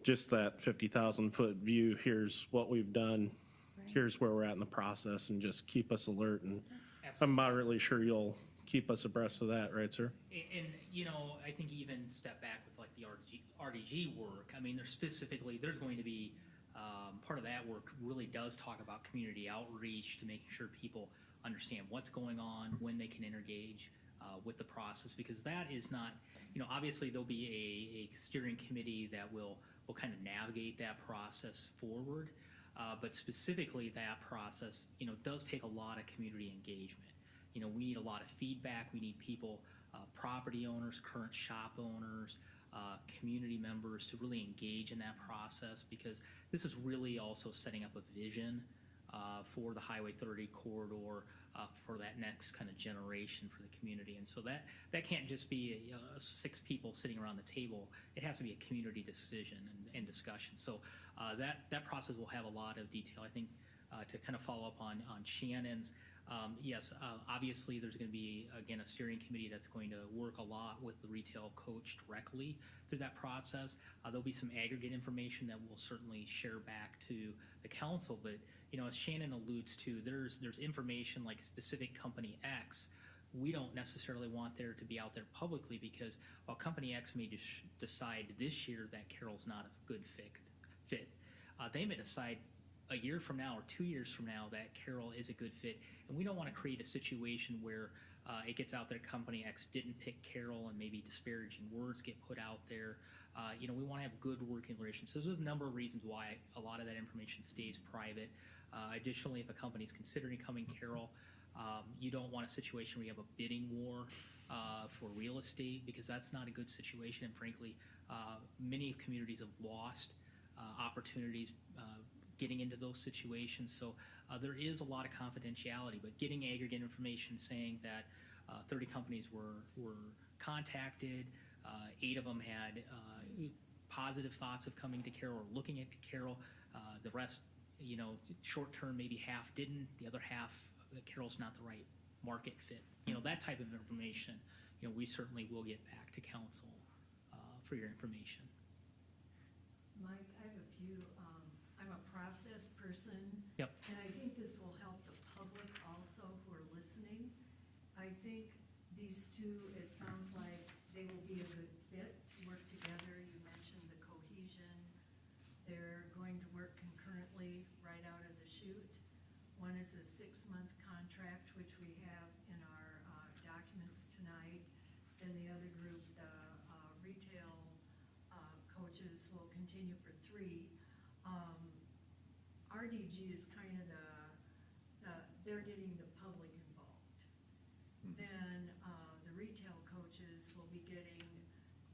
Speaker 2: just that 50,000-foot view, here's what we've done, here's where we're at in the process, and just keep us alert, and I'm not really sure you'll keep us abreast of that, right, sir?
Speaker 6: And, you know, I think even step back with like the RDG work, I mean, there's going to be, part of that work really does talk about community outreach to making sure people understand what's going on, when they can engage with the process, because that is not, you know, obviously there'll be a steering committee that will kind of navigate that process forward, but specifically that process, you know, does take a lot of community engagement. You know, we need a lot of feedback. We need people, property owners, current shop owners, community members to really engage in that process, because this is really also setting up a vision for the Highway 30 corridor for that next kind of generation for the community. And so that can't just be 6 people sitting around the table. It has to be a community decision and discussion. So that process will have a lot of detail. I think to kind of follow up on Shannon's, yes, obviously there's going to be, again, a steering committee that's going to work a lot with the retail coach directly through that process. There'll be some aggregate information that we'll certainly share back to the council, but, you know, as Shannon alludes to, there's information like specific company X. We don't necessarily want there to be out there publicly, because while company X may decide this year that Carroll's not a good fit, they may decide a year from now or 2 years from now that Carroll is a good fit, and we don't want to create a situation where it gets out there company X didn't pick Carroll and maybe disparaging words get put out there. You know, we want to have good working relations. So there's a number of reasons why a lot of that information stays private. Additionally, if a company's considering coming Carroll, you don't want a situation where you have a bidding war for real estate, because that's not a good situation. And frankly, many communities have lost opportunities getting into those situations. So there is a lot of confidentiality, but getting aggregate information saying that 30 companies were contacted, 8 of them had positive thoughts of coming to Carroll or looking at Carroll. The rest, short term, maybe half didn't. The other half, Carroll's not the right market fit. That type of information, we certainly will get back to council for your information.
Speaker 4: Mike, I have a few, I'm a process person.
Speaker 6: Yep.
Speaker 4: And I think this will help the public also who are listening. I think these two, it sounds like they will be a good fit to work together. You mentioned the cohesion. They're going to work concurrently right out of the chute. One is a 6-month contract, which we have in our documents tonight. Then the other group, the retail coaches, will continue for 3. RDG is kind of they're getting the public involved. Then the retail coaches will be getting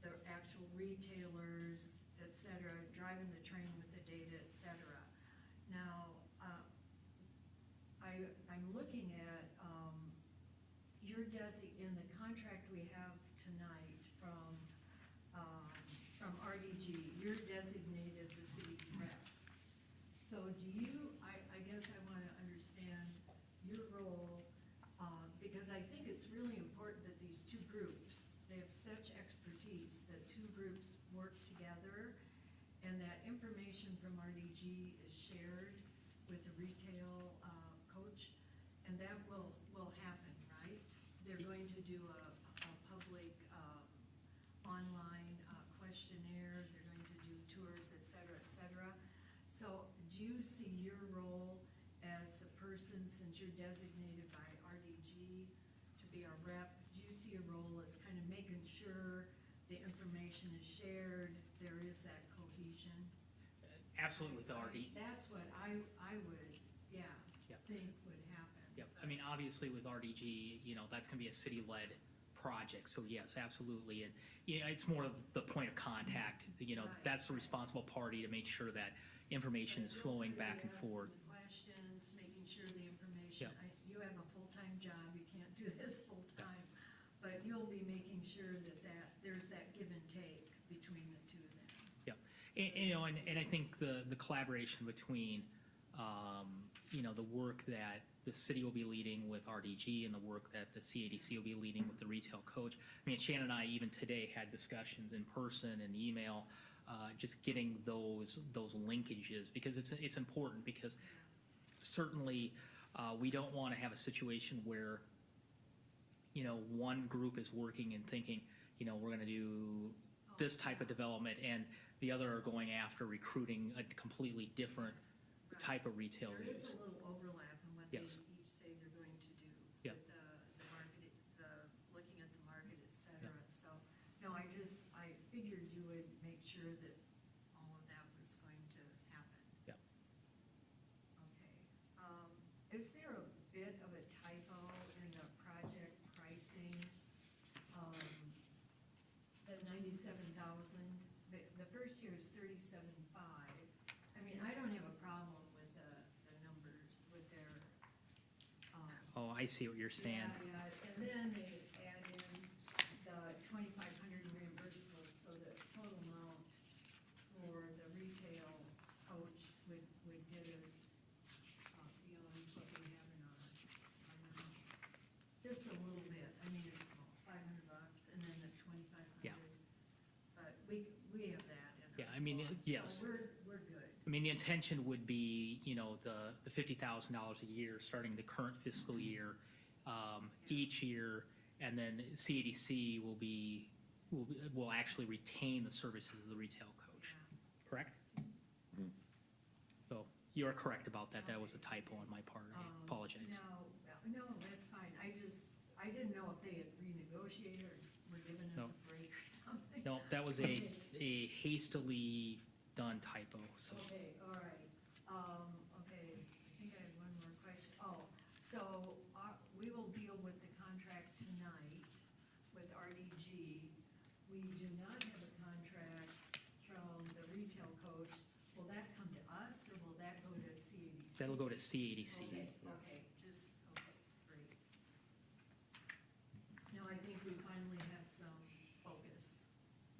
Speaker 4: the actual retailers, et cetera, driving the train with the data, et cetera. Now, I'm looking at in the contract we have tonight from RDG, you're designated the city's rep. So do you, I guess I want to understand your role, because I think it's really important that these two groups, they have such expertise that 2 groups work together, and that information from RDG is shared with the retail coach, and that will happen, right? They're going to do a public online questionnaire, they're going to do tours, et cetera, et cetera. So do you see your role as the person, since you're designated by RDG to be our rep, do you see a role as kind of making sure the information is shared, there is that cohesion?
Speaker 6: Absolutely, with RD.
Speaker 4: That's what I would,
Speaker 6: Yep.
Speaker 4: think would happen.
Speaker 6: Yep. I mean, obviously with RDG, that's going to be a city-led project. So yes, absolutely. And it's more of the point of contact. That's the responsible party to make sure that information is flowing back and forth.
Speaker 4: The questions, making sure the information.
Speaker 6: Yep.
Speaker 4: You have a full-time job. You can't do this full-time, but you'll be making sure that there's that give and take between the 2 of them.
Speaker 6: Yep. And I think the collaboration between, the work that the city will be leading with RDG and the work that the CADC will be leading with the retail coach. I mean, Shannon and I even today had discussions in person and email, just getting those linkages, because it's important, because certainly we don't want to have a situation where, one group is working and thinking, we're going to do this type of development, and the other are going after recruiting a completely different type of retail
Speaker 4: There
Speaker 6: use.
Speaker 4: is a little overlap in what
Speaker 6: Yes.
Speaker 4: they each say they're going to do.
Speaker 6: Yep.
Speaker 4: With the market, looking at the market, et cetera.
Speaker 6: Yep.
Speaker 4: So, no, I figured you would make sure that all of that was going to happen.
Speaker 6: Yep.
Speaker 4: Okay. Is there a bit of a typo in the project pricing? The 97,000, the first year is 37.5. I mean, I don't have a problem with the numbers, with their,
Speaker 6: Oh, I see what you're saying.
Speaker 4: yeah, and then they add in the 2,500 reimbursables, so the total amount for the retail coach would get us beyond what we have in our just a little bit. I mean, it's small, $500, and then the 2,500.
Speaker 6: Yeah.
Speaker 4: But we have that in our.
Speaker 6: Yeah, I mean,
Speaker 4: funds,
Speaker 6: yes.
Speaker 4: So we're good.
Speaker 6: I mean, the intention would be, the $50,000 a year, starting the current fiscal year, each year, and then CADC will actually retain the services of the retail coach, correct? So you're correct about that. That was a typo on my part. I apologize.
Speaker 4: No, that's fine. I didn't know if they had renegotiated or were giving us
Speaker 6: No.
Speaker 4: a break or something.
Speaker 6: No, that was a hastily done typo, so.
Speaker 4: Okay, all right. Okay, I think So we will deal with the contract tonight with RDG. We do not have a contract from the retail coach. Will that come to us or will that go to CADC?
Speaker 6: That'll go to CADC.
Speaker 4: Okay, okay, great. Now, I think we finally have some focus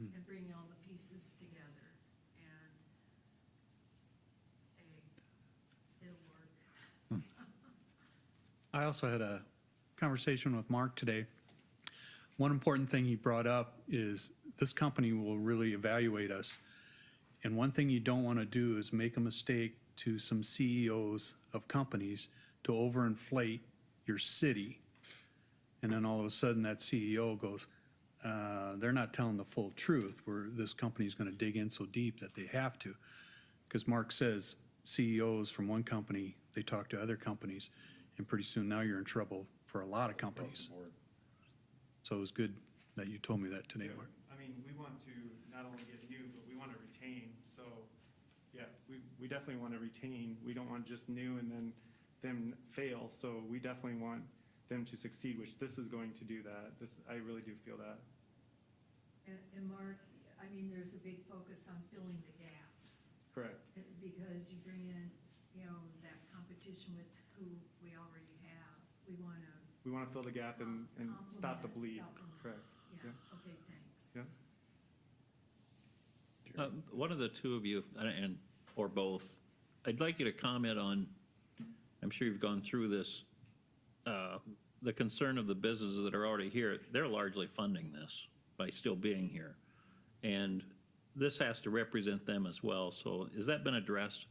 Speaker 4: and bringing all the pieces together, and, hey, it'll work.
Speaker 3: I also had a conversation with Mark today. One important thing he brought up is this company will really evaluate us. And one thing you don't want to do is make a mistake to some CEOs of companies to overinflate your city. And then all of a sudden that CEO goes, they're not telling the full truth, where this company's going to dig in so deep that they have to. Because Mark says CEOs from one company, they talk to other companies, and pretty soon now you're in trouble for a lot of companies. So it was good that you told me that today,
Speaker 11: Yeah,
Speaker 3: Mark.
Speaker 11: I mean, we want to not only get new, but we want to retain. So, yeah, we definitely want to retain. We don't want just new and then them fail. So we definitely want them to succeed, which this is going to do that. I really do feel that.
Speaker 4: And Mark, I mean, there's a big focus on filling the gaps.
Speaker 11: Correct.
Speaker 4: Because you bring in, that competition with who we already have.
Speaker 11: We want to fill the gap and stop the bleed. Correct.
Speaker 4: Yeah, okay, thanks.
Speaker 11: Yeah.
Speaker 7: One of the two of you, or both, I'd like you to comment on, I'm sure you've gone through this, the concern of the businesses that are already here. They're largely funding this by still being here. And this has to represent them as well. So has that been addressed?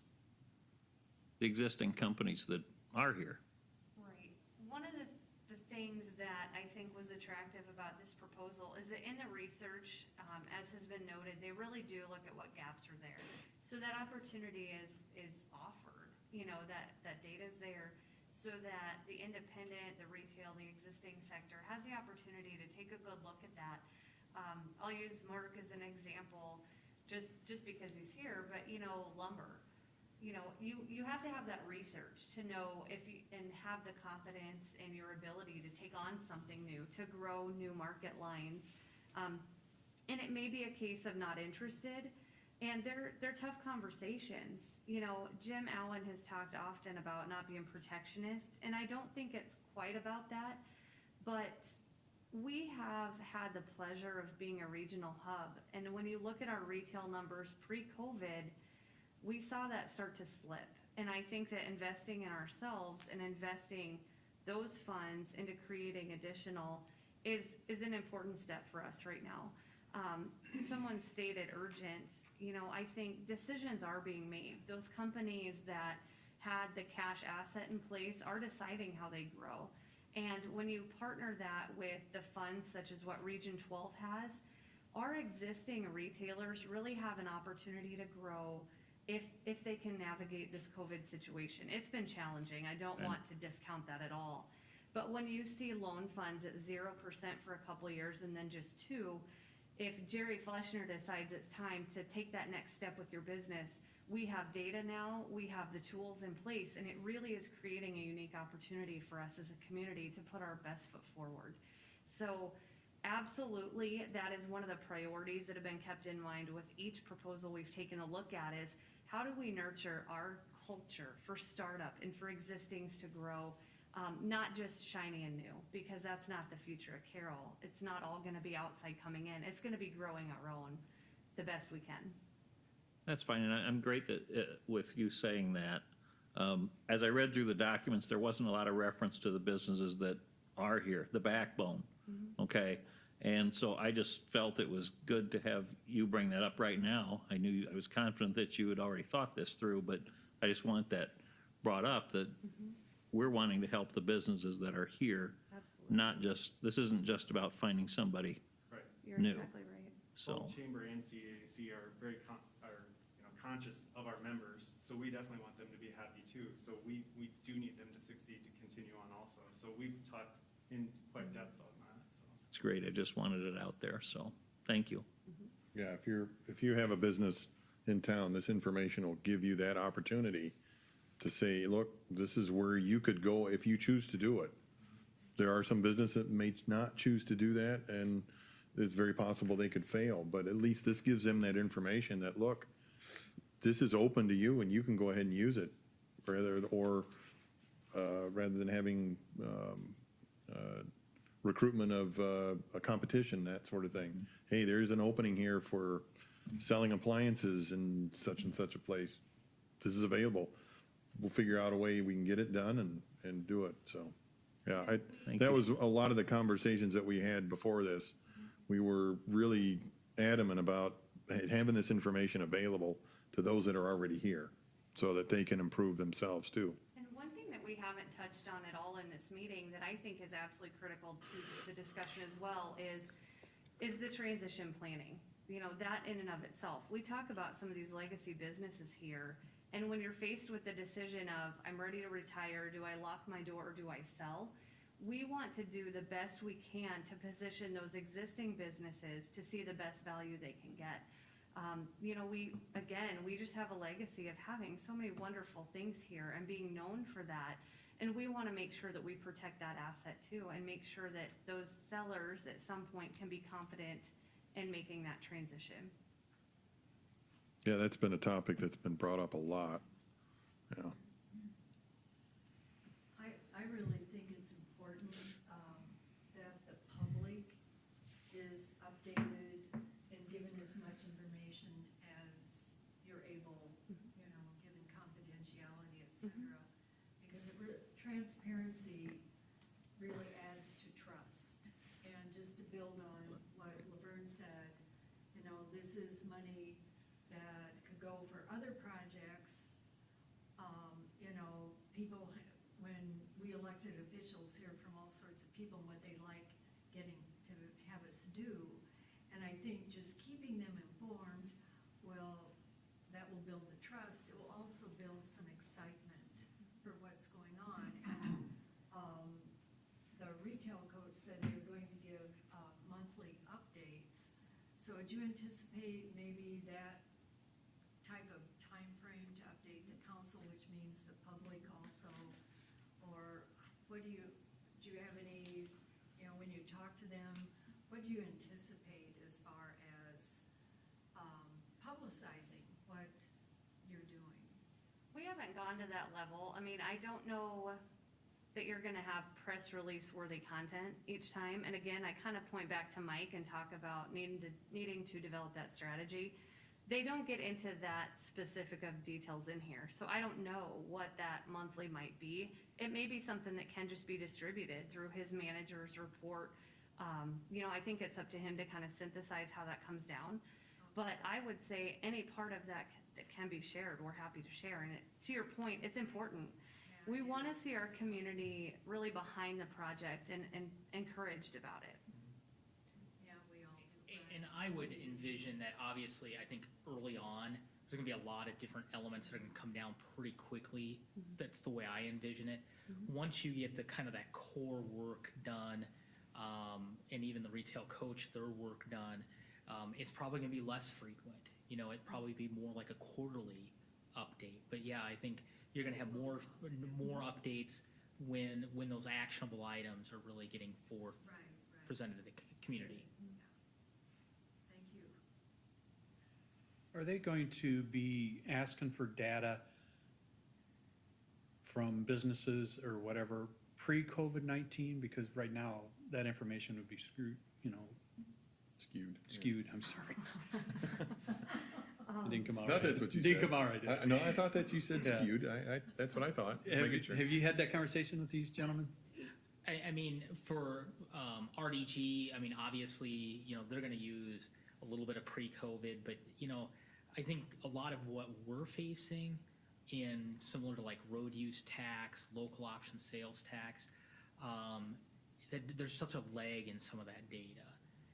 Speaker 7: The existing companies that are here?
Speaker 10: Right. One of the things that I think was attractive about this proposal is that in the research, as has been noted, they really do look at what gaps are there. So that opportunity is offered, that data's there, so that the independent, the retail, the existing sector has the opportunity to take a good look at that. I'll use Mark as an example, just because he's here, but lumber. You have to have that research to know and have the confidence in your ability to take on something new, to grow new market lines. And it may be a case of not interested, and they're tough conversations. Jim Allen has talked often about not being protectionist, and I don't think it's quite about that, but we have had the pleasure of being a regional hub, and when you look at our retail numbers pre-COVID, we saw that start to slip. And I think that investing in ourselves and investing those funds into creating additional is an important step for us right now. Someone stated urgent. I think decisions are being made. Those companies that had the cash asset in place are deciding how they grow. And when you partner that with the funds such as what Region 12 has, our existing retailers really have an opportunity to grow if they can navigate this COVID situation. It's been challenging. I don't want to discount that at all. But when you see loan funds at 0% for a couple of years and then just 2%, if Jerry Fleschner decides it's time to take that next step with your business, we have data now, we have the tools in place, and it really is creating a unique opportunity for us as a community to put our best foot forward. So absolutely, that is one of the priorities that have been kept in mind with each proposal we've taken a look at is how do we nurture our culture for startup and for existings to grow, not just shiny and new, because that's not the future of Carroll. It's not all going to be outside coming in. It's going to be growing our own the best we can.
Speaker 7: That's fine, and I'm great that, with you saying that. As I read through the documents, there wasn't a lot of reference to the businesses that are here, the backbone, okay? And so I just felt it was good to have you bring that up right now. I was confident that you had already thought this through, but I just want that brought up, that we're wanting to help the businesses that are here.
Speaker 10: Absolutely.
Speaker 7: This isn't just about finding somebody
Speaker 11: Right.
Speaker 10: You're
Speaker 7: new.
Speaker 10: exactly right.
Speaker 7: So,
Speaker 11: Both Chamber and CAC are very conscious of our members, so we definitely want them to be happy too. So we do need them to succeed to continue on also. So we've talked in quite depth on that. So
Speaker 7: it's great. I just wanted it out there, so thank you.
Speaker 1: Yeah, if you have a business in town, this information will give you that opportunity to say, look, this is where you could go if you choose to do it. There are some businesses that may not choose to do that, and it's very possible they could fail, but at least this gives them that information that, look, this is open to you and you can go ahead and use it, rather than having recruitment of a competition, that sort of thing. Hey, there's an opening here for selling appliances in such and such a place. This is available. We'll figure out a way we can get it done and do it, so. Yeah, that was a lot of the conversations that we had before this. We were really adamant about having this information available to those that are already here, so that they can improve themselves too.
Speaker 10: And one thing that we haven't touched on at all in this meeting that I think is absolutely critical to the discussion as well is the transition planning. You know, that in and of itself. We talk about some of these legacy businesses here, and when you're faced with the decision of, I'm ready to retire, do I lock my door or do I sell? We want to do the best we can to position those existing businesses to see the best value they can get. You know, we just have a legacy of having so many wonderful things here and being known for that. And we want to make sure that we protect that asset too, and make sure that those sellers at some point can be confident in making that transition.
Speaker 1: Yeah, that's been a topic that's been brought up a lot, yeah.
Speaker 4: I really think it's important that the public is updated and given as much information as you're able, you know, given confidentiality, et cetera. Because transparency really adds to trust. And just to build on what Laverne said, you know, this is money that could go for other projects. You know, people, when we elected officials hear from all sorts of people what they like getting to have us do. And I think just keeping them informed that will build the trust. It will also build some excitement for what's going on. And the retail coach said they're going to give monthly updates. So would you anticipate maybe that type of time frame to update the council, which means the public also? Or what do you have any, you know, when you talk to them, what do you anticipate as far as publicizing what you're doing?
Speaker 10: We haven't gone to that level. I mean, I don't know that you're gonna have press release worthy content each time. And again, I kind of point back to Mike and talk about needing to develop that strategy. They don't get into that specific of details in here. So I don't know what that monthly might be. It may be something that can just be distributed through his manager's report. You know, I think it's up to him to kind of synthesize how that comes down. But I would say any part of that that can be shared, we're happy to share. And to your point, it's important. We want to see our community really behind the project and encouraged about it.
Speaker 4: Yeah, we all do.
Speaker 6: And I would envision that, obviously, I think early on, there's gonna be a lot of different elements that are gonna come down pretty quickly. That's the way I envision it. Once you get the kind of that core work done, and even the retail coach, their work done, it's probably gonna be less frequent. You know, it'd probably be more like a quarterly update. But yeah, I think you're gonna have more updates when those actionable items are really getting forth, presented to the community.
Speaker 4: Thank you.
Speaker 3: Are they going to be asking for data from businesses or whatever pre-COVID-19? Because right now, that information would be skewed, I'm sorry. It didn't come out
Speaker 1: Not
Speaker 3: right.
Speaker 1: that's what you said.
Speaker 3: Didn't come out right, did it?
Speaker 1: No, I thought that you said
Speaker 3: Yeah.
Speaker 1: skewed. That's what I thought. Making sure.
Speaker 3: Have you had that conversation with these gentlemen?
Speaker 6: I mean, for RDG, I mean, obviously, you know, they're going to use a little bit of pre-COVID, but, you know, I think a lot of what we're facing in similar to like road use tax, local option sales tax, that there's such a lag in some of that data.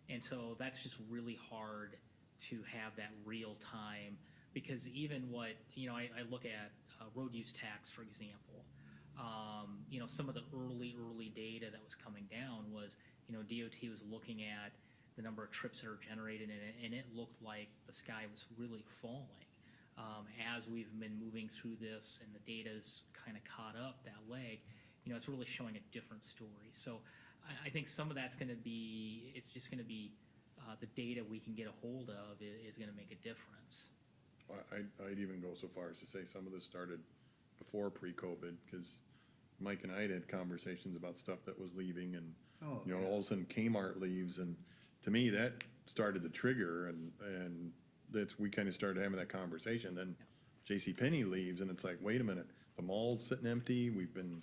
Speaker 6: And so that's just really hard to have that real time, because even what, you know, I look at road use tax, for example. You know, some of the early data that was coming down was, you know, DOT was looking at the number of trips that are generated in it, and it looked like the sky was really falling. as we've been moving through this and the data's kind of caught up that leg, it's really showing a different story. So I think some of that's going to be, it's just going to be the data we can get a hold of is going to make a difference.
Speaker 1: I'd even go so far as to say some of this started before pre-COVID, because Mike and I had conversations about stuff that was leaving, and, all of a sudden Kmart leaves, and to me, that started the trigger, and we kind of started having that conversation. Then JCPenney leaves, and it's like, wait a minute, the mall's sitting empty, we've been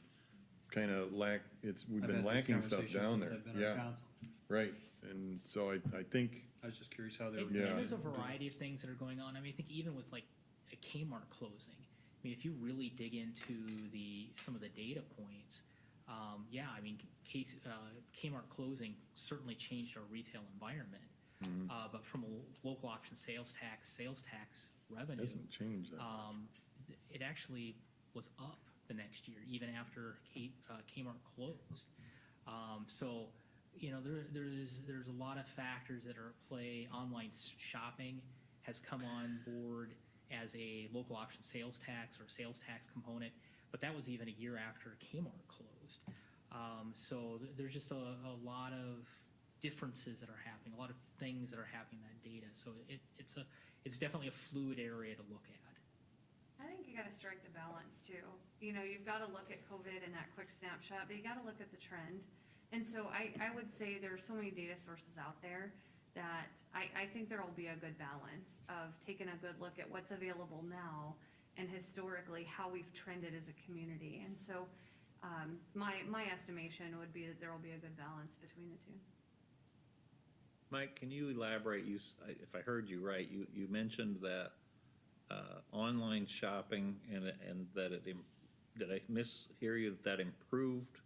Speaker 1: kind of we've been lacking stuff down there. Yeah, right, and so I think.
Speaker 3: I was just curious how they were.
Speaker 6: And there's a variety of things that are going on. I mean, I think even with like a Kmart closing, I mean, if you really dig into some of the data points, I mean, Kmart closing certainly changed our retail environment. But from a local option sales tax revenue,
Speaker 1: Doesn't change that.
Speaker 6: It actually was up the next year, even after Kmart closed. So, there's a lot of factors that are at play. Online shopping has come on board as a local option sales tax or sales tax component, but that was even a year after Kmart closed. So there's just a lot of differences that are happening, a lot of things that are happening in that data. So it's definitely a fluid area to look at.
Speaker 10: I think you gotta strike the balance too. You've gotta look at COVID and that quick snapshot, but you gotta look at the trend. And so I would say there are so many data sources out there that I think there will be a good balance of taking a good look at what's available now and historically how we've trended as a community. And so my estimation would be that there will be a good balance between the two.
Speaker 7: Mike, can you elaborate? If I heard you right, you mentioned that online shopping and that did I mishear you that improved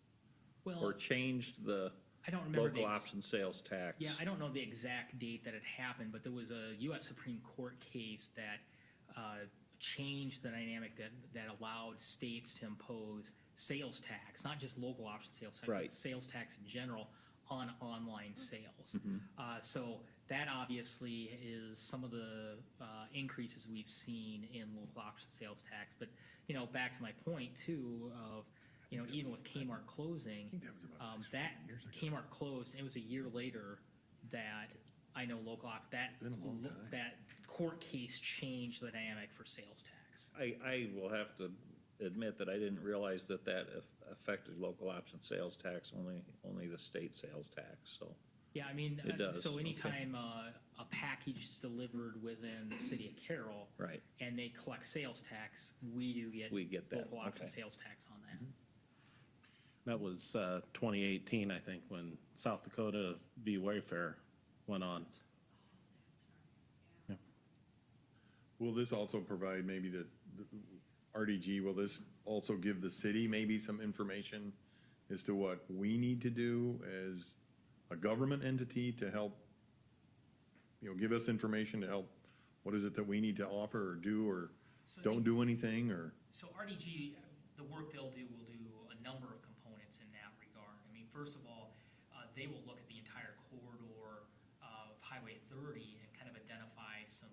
Speaker 7: or changed the
Speaker 6: I don't remember
Speaker 7: local option sales tax?
Speaker 6: Yeah, I don't know the exact date that it happened, but there was a U.S. Supreme Court case that changed the dynamic that allowed states to impose sales tax, not just local option sales tax,
Speaker 7: Right.
Speaker 6: but sales tax in general on online sales. So that obviously is some of the increases we've seen in local option sales tax. But, back to my point too of, even with Kmart closing, that Kmart closed, and it was a year later that I know that court case changed the dynamic for sales tax.
Speaker 7: I will have to admit that I didn't realize that affected local option sales tax, only the state sales tax, so.
Speaker 6: Yeah, I mean,
Speaker 7: It does,
Speaker 6: so
Speaker 7: okay.
Speaker 6: anytime a package is delivered within the city of Carroll.
Speaker 7: Right.
Speaker 6: And they collect sales tax, we get
Speaker 7: that,
Speaker 6: local option
Speaker 7: okay.
Speaker 6: sales tax on that.
Speaker 2: That was 2018, I think, when South Dakota v. Wayfair went on.
Speaker 1: Will this also provide maybe the RDG, will this also give the city maybe some information as to what we need to do as a government entity to help, give us information to help, what is it that we need to offer or do or
Speaker 6: So
Speaker 1: don't do anything or?
Speaker 6: So RDG, the work they'll do will do a number of components in that regard. I mean, first of all, they will look at the entire corridor of Highway 30 and kind of identify some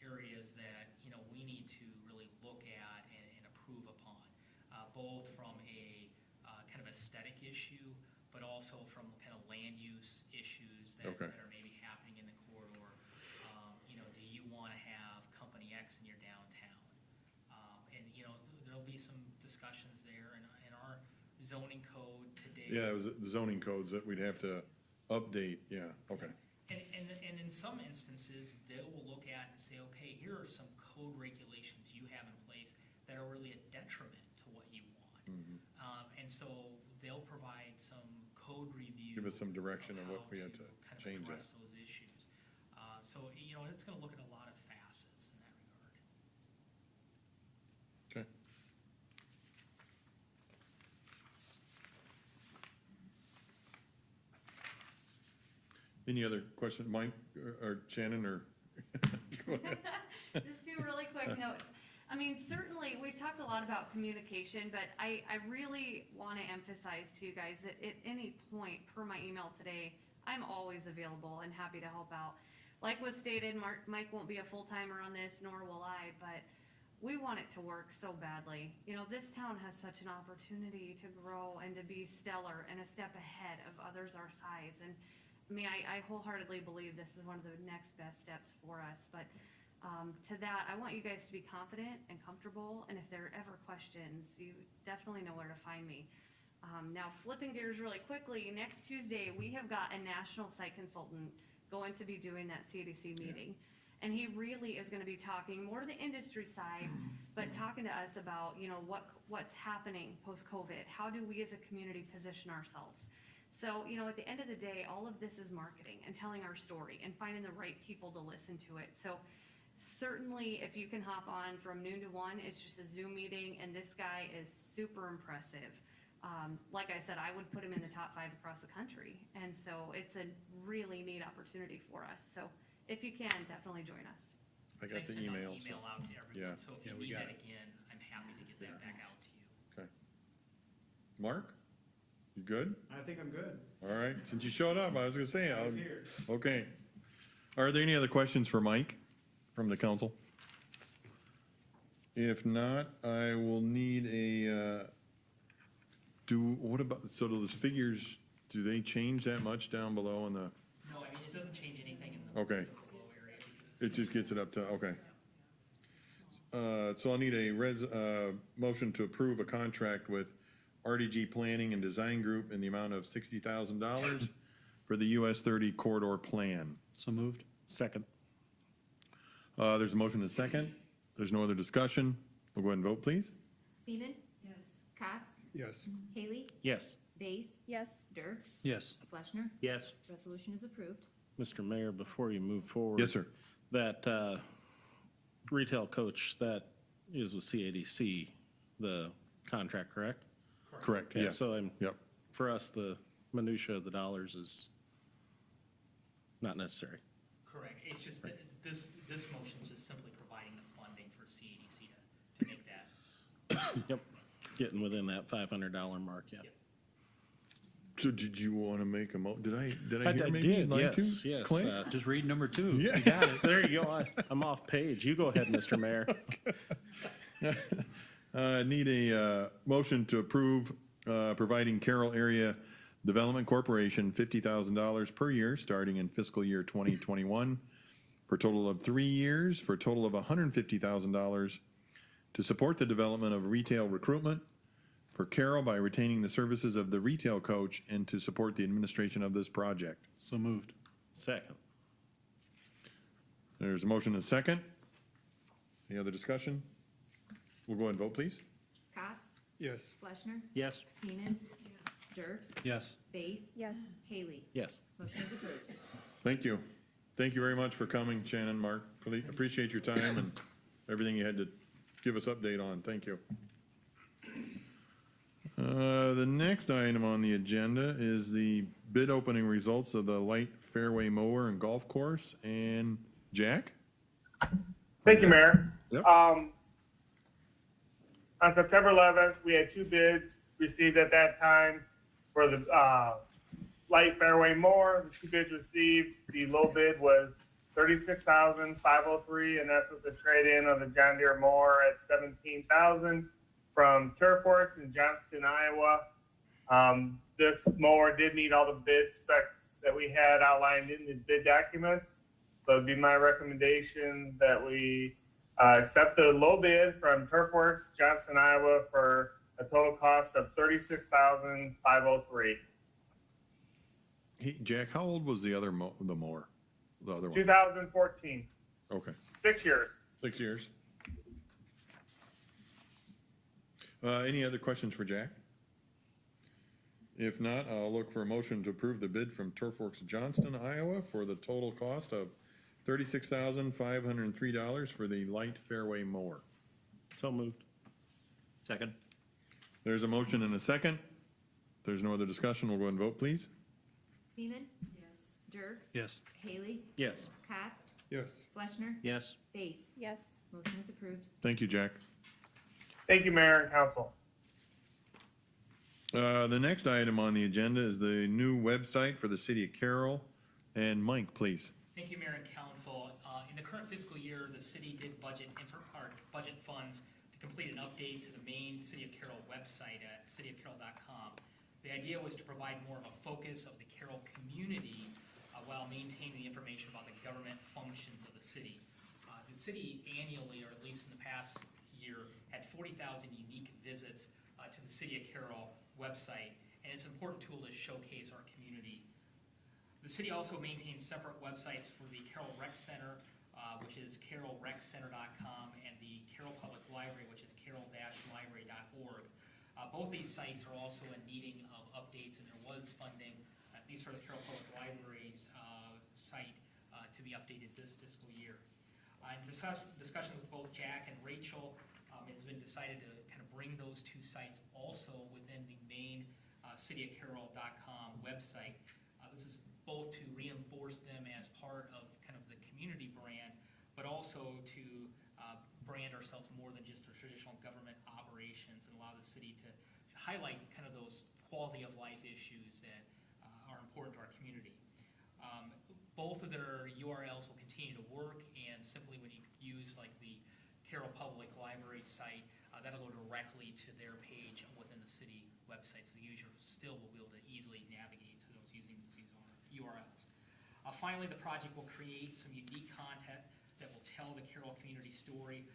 Speaker 6: areas that, we need to really look at and approve upon, both from a kind of aesthetic issue, but also from kind of land use issues that are maybe happening in the corridor. Do you want to have Company X in your downtown? And, there'll be some discussions there in our zoning code today.
Speaker 1: Yeah, it was the zoning codes that we'd have to update, yeah, okay.
Speaker 6: And in some instances, they will look at and say, okay, here are some code regulations you have in place that are really a detriment to what you want. And so they'll provide some code review.
Speaker 1: Give us some direction on what we had to
Speaker 6: kind of
Speaker 1: change that.
Speaker 6: address those issues. So, it's going to look at a lot of facets in that regard.
Speaker 1: Okay. Any other questions, Mike or Shannon or? Go ahead.
Speaker 10: Just two really quick notes. I mean, certainly, we've talked a lot about communication, but I really want to emphasize to you guys that at any point per my email today, I'm always available and happy to help out. like was stated, Mike won't be a full-timer on this, nor will I, but we want it to work so badly. You know, this town has such an opportunity to grow and to be stellar and a step ahead of others our size. And I mean, I wholeheartedly believe this is one of the next best steps for us, but to that, I want you guys to be confident and comfortable, and if there are ever questions, you definitely know where to find me. Now, flipping gears really quickly, next Tuesday, we have got a national site consultant going to be doing that CDC meeting. And he really is gonna be talking more to the industry side, but talking to us about, you know, what's happening post-COVID. How do we as a community position ourselves? So, you know, at the end of the day, all of this is marketing and telling our story and finding the right people to listen to it. So certainly, if you can hop on from noon to 1, it's just a Zoom meeting, and this guy is super impressive. Like I said, I would put him in the top 5 across the country, and so it's a really neat opportunity for us. So if you can, definitely join us.
Speaker 1: I got the
Speaker 6: send out
Speaker 1: email.
Speaker 6: an email out to everyone,
Speaker 1: Yeah.
Speaker 6: so if you
Speaker 3: we
Speaker 6: need
Speaker 3: got
Speaker 6: that
Speaker 3: it.
Speaker 6: again, I'm happy to get that back out to you.
Speaker 1: Okay. Mark, you good?
Speaker 11: I think I'm good.
Speaker 1: All right, since you showed up, I was gonna say,
Speaker 11: I was here.
Speaker 1: okay. Are there any other questions for Mike from the council? If not, I will need what about, so those figures, do they change that much down below in the,
Speaker 6: No, I mean, it doesn't change anything in the
Speaker 1: okay,
Speaker 6: below area because
Speaker 1: it just gets it up to, okay. So I'll need a motion to approve a contract with RDG Planning and Design Group in the amount of $60,000 for the US 30 corridor plan.
Speaker 3: So moved.
Speaker 2: Second.
Speaker 1: There's a motion and a second. There's no other discussion. We'll go ahead and vote, please.
Speaker 5: Seaman?
Speaker 4: Yes.
Speaker 5: Cox?
Speaker 3: Yes.
Speaker 5: Haley?
Speaker 2: Yes.
Speaker 5: Base?
Speaker 8: Yes.
Speaker 5: Dirks?
Speaker 3: Yes.
Speaker 5: Fleshner?
Speaker 7: Yes.
Speaker 5: Resolution is approved.
Speaker 2: Mr. Mayor, before you move forward.
Speaker 1: Yes, sir.
Speaker 2: That retail coach, that is with CADC, the contract, correct?
Speaker 1: Correct,
Speaker 2: Yeah,
Speaker 1: yes.
Speaker 2: So
Speaker 1: Yep.
Speaker 2: for us, the minutia of the dollars is not necessary.
Speaker 6: correct. It's just that this motion is just simply providing the funding for CEDC to make that.
Speaker 2: Yep. Getting within that $500 mark, yeah.
Speaker 6: Yep.
Speaker 1: So did you want to make a did I
Speaker 2: I
Speaker 1: hear
Speaker 2: I
Speaker 1: maybe you'd
Speaker 2: did,
Speaker 1: like to?
Speaker 2: yes, yes.
Speaker 1: Clint?
Speaker 3: Just read number 2.
Speaker 1: Yeah.
Speaker 3: You got it.
Speaker 2: There you go. I'm off page. You go ahead, Mr. Mayor.
Speaker 1: Need a motion to approve providing Carroll Area Development Corporation $50,000 per year, starting in fiscal year 2021, for a total of 3 years, for a total of $150,000 to support the development of retail recruitment for Carroll by retaining the services of the retail coach and to support the administration of this project.
Speaker 3: So moved.
Speaker 2: Second.
Speaker 1: There's a motion and a second. Any other discussion? We'll go ahead and vote, please.
Speaker 5: Cox?
Speaker 3: Yes.
Speaker 5: Fleshner?
Speaker 7: Yes.
Speaker 5: Seaman? Dirks?
Speaker 3: Yes.
Speaker 5: Base?
Speaker 8: Yes.
Speaker 5: Haley?
Speaker 2: Yes.
Speaker 5: Motion is approved.
Speaker 1: Thank you. Thank you very much for coming, Shannon, Mark. Really appreciate your time and everything you had to give us update on. Thank you. The next item on the agenda is the bid opening results of the light fairway mower and golf course. And Jack?
Speaker 12: Thank you, Mayor.
Speaker 1: Yep.
Speaker 12: On September 11th, we had 2 bids received at that time for the light fairway mower. The 2 bids received, the low bid was $36,503, and that's with the trade-in of the John Deere mower at $17,000 from Turfworks in Johnston, Iowa. This mower did meet all the bid specs that we had outlined in the bid documents. So it'd be my recommendation that we accept the low bid from Turfworks, Johnston, Iowa, for a total cost of $36,503.
Speaker 1: Jack, how old was the other the mower? The other one?
Speaker 12: 2014,
Speaker 1: Okay,
Speaker 12: 6 years.
Speaker 1: 6 years. Any other questions for Jack? If not, I'll look for a motion to approve the bid from Turfworks Johnston, Iowa for the total cost of $36,503 for the light fairway mower.
Speaker 2: So moved.
Speaker 7: Second.
Speaker 1: There's a motion and a second. If there's no other discussion, we'll go ahead and vote, please.
Speaker 5: Seaman?
Speaker 4: Yes.
Speaker 5: Dirks?
Speaker 3: Yes.
Speaker 5: Haley?
Speaker 2: Yes.
Speaker 5: Cox?
Speaker 3: Yes.
Speaker 5: Fleshner?
Speaker 7: Yes.
Speaker 5: Base?
Speaker 8: Yes.
Speaker 5: Motion is approved.
Speaker 1: Thank you, Jack.
Speaker 12: Thank you, Mayor and Council.
Speaker 1: The next item on the agenda is the new website for the city of Carroll. And Mike, please.
Speaker 6: Thank you, Mayor and Council. In the current fiscal year, the city did budget funds to complete an update to the main City of Carroll website at cityofcarroll.com. The idea was to provide more of a focus of the Carroll community while maintaining the information about the government functions of the city. The city annually, or at least in the past year, had 40,000 unique visits to the City of Carroll website, and it's an important tool to showcase our community. The city also maintains separate websites for the Carroll Rec Center, which is carrollreccenter.com, and the Carroll Public Library, which is carroll-library.org. Both these sites are also in needing of updates, and there was funding, at least for the Carroll Public Library's site, to be updated this fiscal year. In discussion with both Jack and Rachel, it's been decided to kind of bring those two sites also within the main cityofcarroll.com website. This is both to reinforce them as part of kind of the community brand, but also to brand ourselves more than just our traditional government operations and allow the city to highlight kind of those quality of life issues that are important to our community. Both of their URLs will continue to work, and simply when you use like the Carroll Public Library site, that'll go directly to their page within the city website, so the user still will be able to easily navigate to those using these URLs. Finally, the project will create some unique content that will tell the Carroll community story,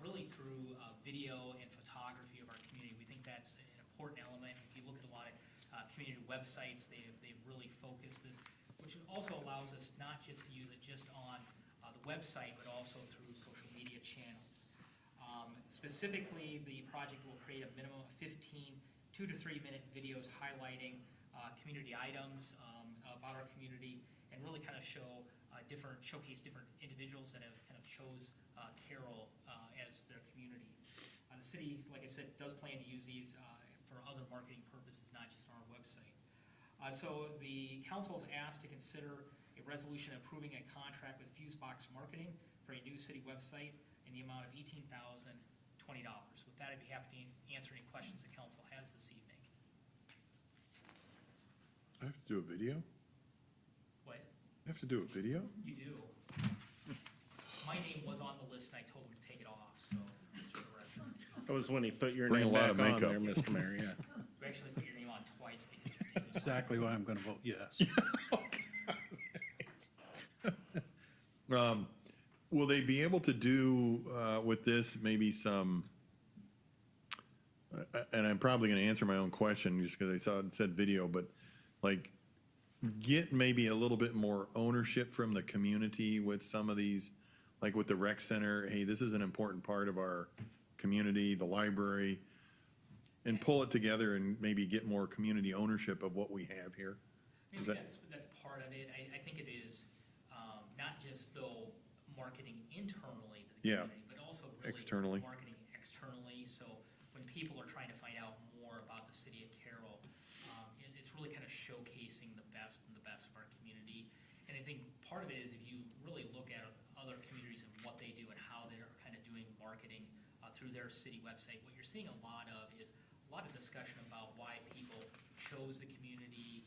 Speaker 6: really through video and photography of our community. We think that's an important element. If you look at a lot of community websites, they've really focused this, which also allows us not just to use it just on the website, but also through social media channels. Specifically, the project will create a minimum of 15 2 to 3 minute videos highlighting community items about our community, and really kind of showcase different individuals that have kind of chose Carroll as their community. The city, like I said, does plan to use these for other marketing purposes, not just on our website. So the council is asked to consider a resolution approving a contract with Fusebox Marketing for a new city website in the amount of $18,020. With that, I'd be happy to answer any questions the council has this evening.
Speaker 1: I have to do a video?
Speaker 6: What?
Speaker 1: I have to do a video?
Speaker 6: You do. My name was on the list, and I told him to take it off, so just for the record.
Speaker 2: That was when he put your
Speaker 1: Bring
Speaker 2: name
Speaker 1: a lot
Speaker 2: back
Speaker 1: of
Speaker 2: on
Speaker 1: makeup.
Speaker 2: there, Mr. Mayor, yeah.
Speaker 6: We actually put your name on twice because you've taken it off.
Speaker 3: Exactly why I'm going to vote yes.
Speaker 1: Will they be able to do with this maybe some, and I'm probably going to answer my own question just because I saw it said video, but like get maybe a little bit more ownership from the community with some of these, like with the rec center, hey, this is an important part of our community, the library, and pull it together and maybe get more community ownership of what we have here?
Speaker 6: I
Speaker 1: Is
Speaker 6: think
Speaker 1: that-
Speaker 6: that's part of it. I think it is not just though marketing internally to the
Speaker 1: Yeah.
Speaker 6: community, but also really
Speaker 1: Externally.
Speaker 6: marketing externally. So when people are trying to find out more about the city of Carroll, it's really kind of showcasing the best of our community. And I think part of it is if you really look at other communities and what they do and how they're kind of doing marketing through their city website, what you're seeing a lot of is a lot of discussion about why people chose the community,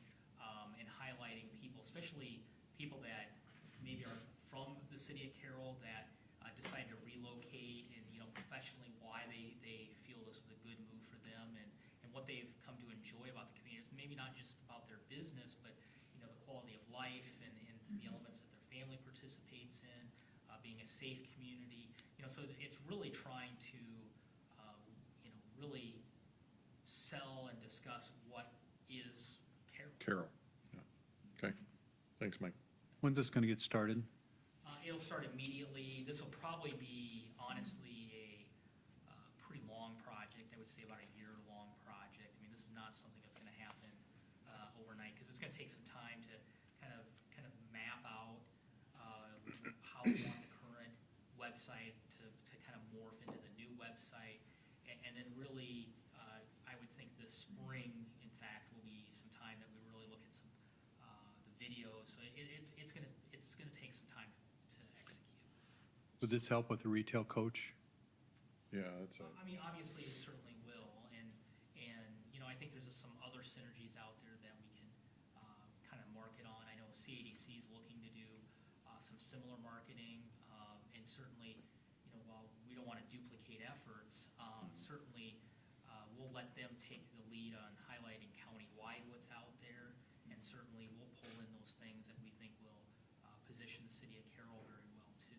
Speaker 6: and highlighting people, especially people that maybe are from the city of Carroll that decide to relocate, and professionally why they feel this was a good move for them, and what they've come to enjoy about the community. It's maybe not just about their business, but the quality of life and the elements that their family participates in, being a safe community. So it's really trying to really sell and discuss what is Carroll.
Speaker 1: Carol. Yeah. Okay. Thanks, Mike.
Speaker 3: When's this going to get started?
Speaker 6: It'll start immediately. This will probably be, honestly, a pretty long project. I would say about a year-long project. I mean, this is not something that's going to happen overnight, because it's going to take some time to kind of map out how we want the current website to kind of morph into the new website, and then really, I would think this spring, in fact, will be some time that we really look at some the videos. So it's gonna take some time to execute.
Speaker 3: Would this help with the retail coach?
Speaker 1: Yeah, that's
Speaker 6: I mean, obviously, it certainly will, and I think there's just some other synergies out there that we can kind of market on. I know CADC is looking to do some similar marketing, and certainly, you know, while we don't want to duplicate efforts, certainly we'll let them take the lead on highlighting countywide what's out there, and certainly we'll pull in those things that we think will position the city of Carroll very well too.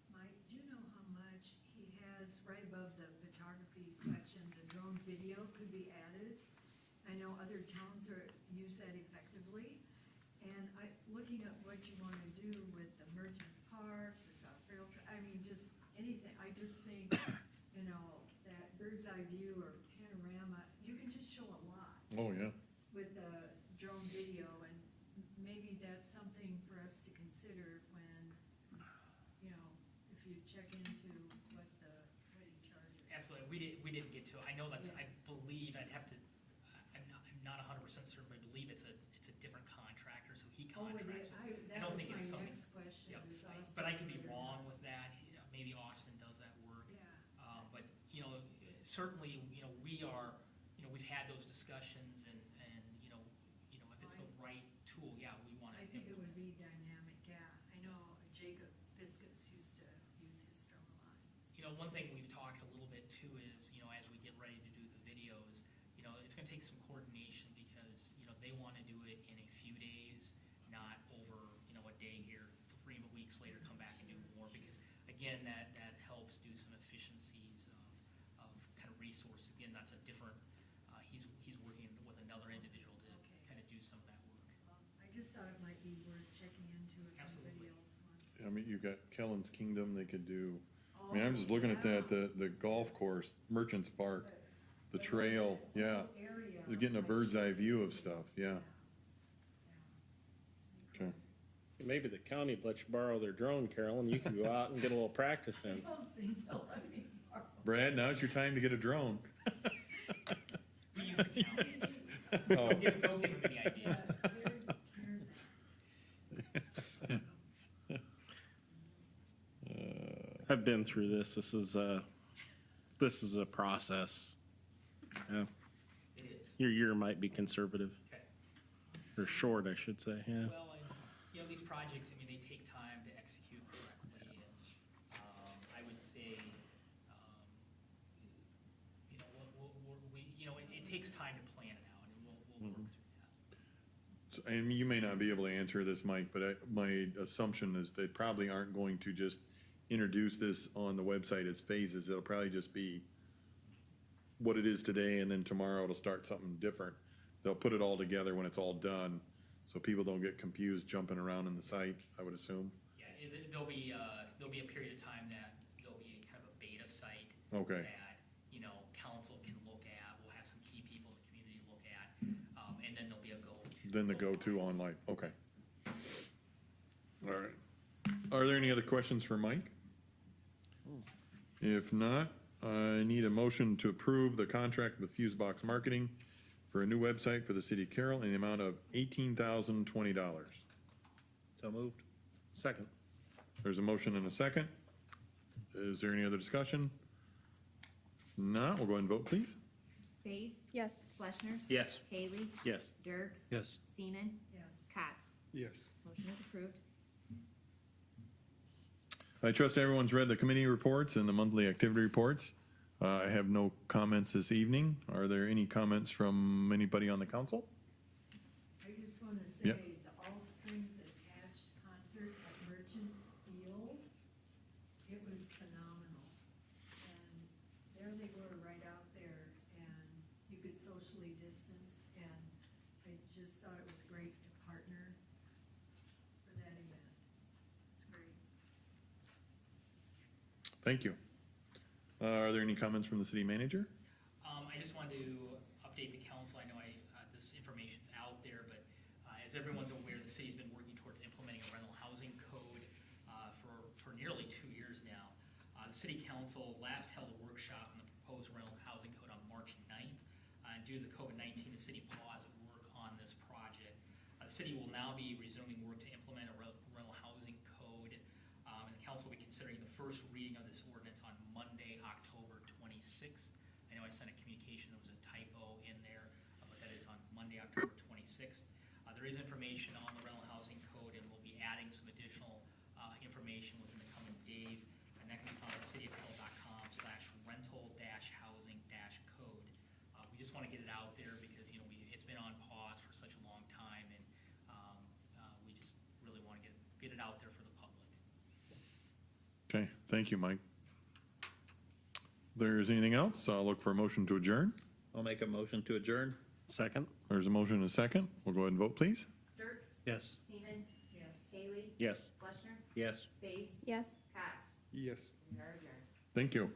Speaker 4: Mike, do you know how much he has right above the photography section, the drone video could be added? I know other towns use that effectively. And looking at what you want to do with the Merchants Park, the South Rail, I mean, just anything, I just think, you know, that bird's eye view or panorama, you can just show a lot
Speaker 1: Oh, yeah.
Speaker 4: with the drone video, and maybe that's something for us to consider when, you know, if you check into what he charges.
Speaker 6: Absolutely, we didn't get to it. I know that's, I believe, I'd have to, I'm not 100% certain, but I believe it's a different contractor, so he
Speaker 4: Oh, it
Speaker 6: contracts.
Speaker 4: is.
Speaker 6: with-
Speaker 4: That
Speaker 6: I don't
Speaker 4: was
Speaker 6: think it's
Speaker 4: my
Speaker 6: something.
Speaker 4: next question,
Speaker 6: Yep.
Speaker 4: is Austin
Speaker 6: But I could be
Speaker 4: figured
Speaker 6: wrong
Speaker 4: out?
Speaker 6: with that. Maybe Austin does that work.
Speaker 4: Yeah.
Speaker 6: But, you know, certainly, you know, we are, you know, we've had those discussions and, you know, if it's the right tool, yeah, we want to.
Speaker 4: I think it would be dynamic, yeah. I know Jacob Fiskus used to use his drone a lot.
Speaker 6: You know, one thing we've talked a little bit too is, you know, as we get ready to do the videos, you know, it's gonna take some coordination because, you know, they wanna do it in a few days, not over, you know, a day here, 3 weeks later, come back and do more, because again, that helps do some efficiencies of kind of resources. Again, that's a different, he's working with another individual to
Speaker 4: Okay.
Speaker 6: kind of do some of that work.
Speaker 4: I just thought it might be worth checking into if
Speaker 6: Absolutely.
Speaker 4: anybody else wants.
Speaker 1: I mean, you've got Kellen's Kingdom, they could do, I mean,
Speaker 4: Oh,
Speaker 1: I'm just looking at that,
Speaker 4: yeah.
Speaker 1: the golf course, Merchants Park, the
Speaker 4: But
Speaker 1: trail,
Speaker 4: the
Speaker 1: yeah.
Speaker 4: whole area
Speaker 1: You're getting a
Speaker 4: might
Speaker 1: bird's
Speaker 4: be
Speaker 1: eye view of
Speaker 4: easy.
Speaker 1: stuff, yeah.
Speaker 4: Yeah.
Speaker 1: Okay.
Speaker 2: Maybe the county let you borrow their drone, Carolyn. You can go out and get a little practice
Speaker 4: I
Speaker 2: in.
Speaker 4: don't think they'll let me borrow.
Speaker 1: Brad, now's your time to get a drone.
Speaker 6: We use the counties.
Speaker 1: Oh.
Speaker 6: Don't give them any ideas.
Speaker 2: I've been through this. This is a process. Yeah.
Speaker 6: It is.
Speaker 2: Your year might be conservative,
Speaker 6: Okay.
Speaker 2: or short, I should say, yeah.
Speaker 6: Well, and, you know, these projects, I mean, they take time to execute correctly, and, I would say, you know, it takes time to plan it out, and we'll work through that.
Speaker 1: So, and you may not be able to answer this, Mike, but my assumption is they probably aren't going to just introduce this on the website as phases. It'll probably just be what it is today, and then tomorrow it'll start something different. They'll put it all together when it's all done, so people don't get confused jumping around in the site, I would assume.
Speaker 6: Yeah, there'll be a period of time that there'll be kind of a beta site.
Speaker 1: Okay.
Speaker 6: That, you know, council can look at, we'll have some key people in the community look at, and then there'll be a go-to.
Speaker 1: Then the go-to online, okay. All right. Are there any other questions for Mike? If not, I need a motion to approve the contract with Fusebox Marketing for a new website for the city of Carroll in the amount of $18,020.
Speaker 7: So moved.
Speaker 2: Second.
Speaker 1: There's a motion and a second. Is there any other discussion? If not, we'll go ahead and vote, please.
Speaker 5: Faith,
Speaker 8: Yes.
Speaker 5: Fleshner,
Speaker 7: Yes.
Speaker 5: Haley,
Speaker 2: Yes.
Speaker 5: Dirks,
Speaker 3: Yes.
Speaker 5: Seaman,
Speaker 4: Yes.
Speaker 5: Cots.
Speaker 3: Yes.
Speaker 5: Motion is approved.
Speaker 1: I trust everyone's read the committee reports and the monthly activity reports. I have no comments this evening. Are there any comments from anybody on the council?
Speaker 4: I just want to
Speaker 1: Yep.
Speaker 4: say the All Strings Attached concert at Merchants Field, it was phenomenal. And there they were right out there, and you could socially distance, and I just thought it was great to partner for that event. It's great.
Speaker 1: Thank you. Are there any comments from the city manager?
Speaker 6: I just wanted to update the council. I know this information's out there, but as everyone's aware, the city's been working towards implementing a rental housing code for nearly 2 years now. The city council last held a workshop on the proposed rental housing code on March 9th. Due to the COVID-19, the city paused work on this project. The city will now be resuming work to implement a rental housing code, and the council will be considering the first reading of this ordinance on Monday, October 26th. I know I sent a communication, there was a typo in there, but that is on Monday, October 26th. There is information on the rental housing code adding some additional information within the coming days, and that can be found at cityofcarroll.com/rental-housing-code. We just want to get it out there because, it's been on pause for such a long time, and we just really want to get it out there for the public.
Speaker 1: Okay, thank you, Mike. If there's anything else, I'll look for a motion to adjourn.
Speaker 7: I'll make a motion to adjourn.
Speaker 2: Second?
Speaker 1: There's a motion and a second. We'll go ahead and vote, please.
Speaker 5: Dirks?
Speaker 3: Yes.
Speaker 5: Seaman? Yes. Haley?
Speaker 2: Yes.
Speaker 5: Fleischner?
Speaker 7: Yes.
Speaker 5: Base?
Speaker 8: Yes.
Speaker 5: Cox?
Speaker 11: Yes.
Speaker 5: We are adjourned.
Speaker 1: Thank you.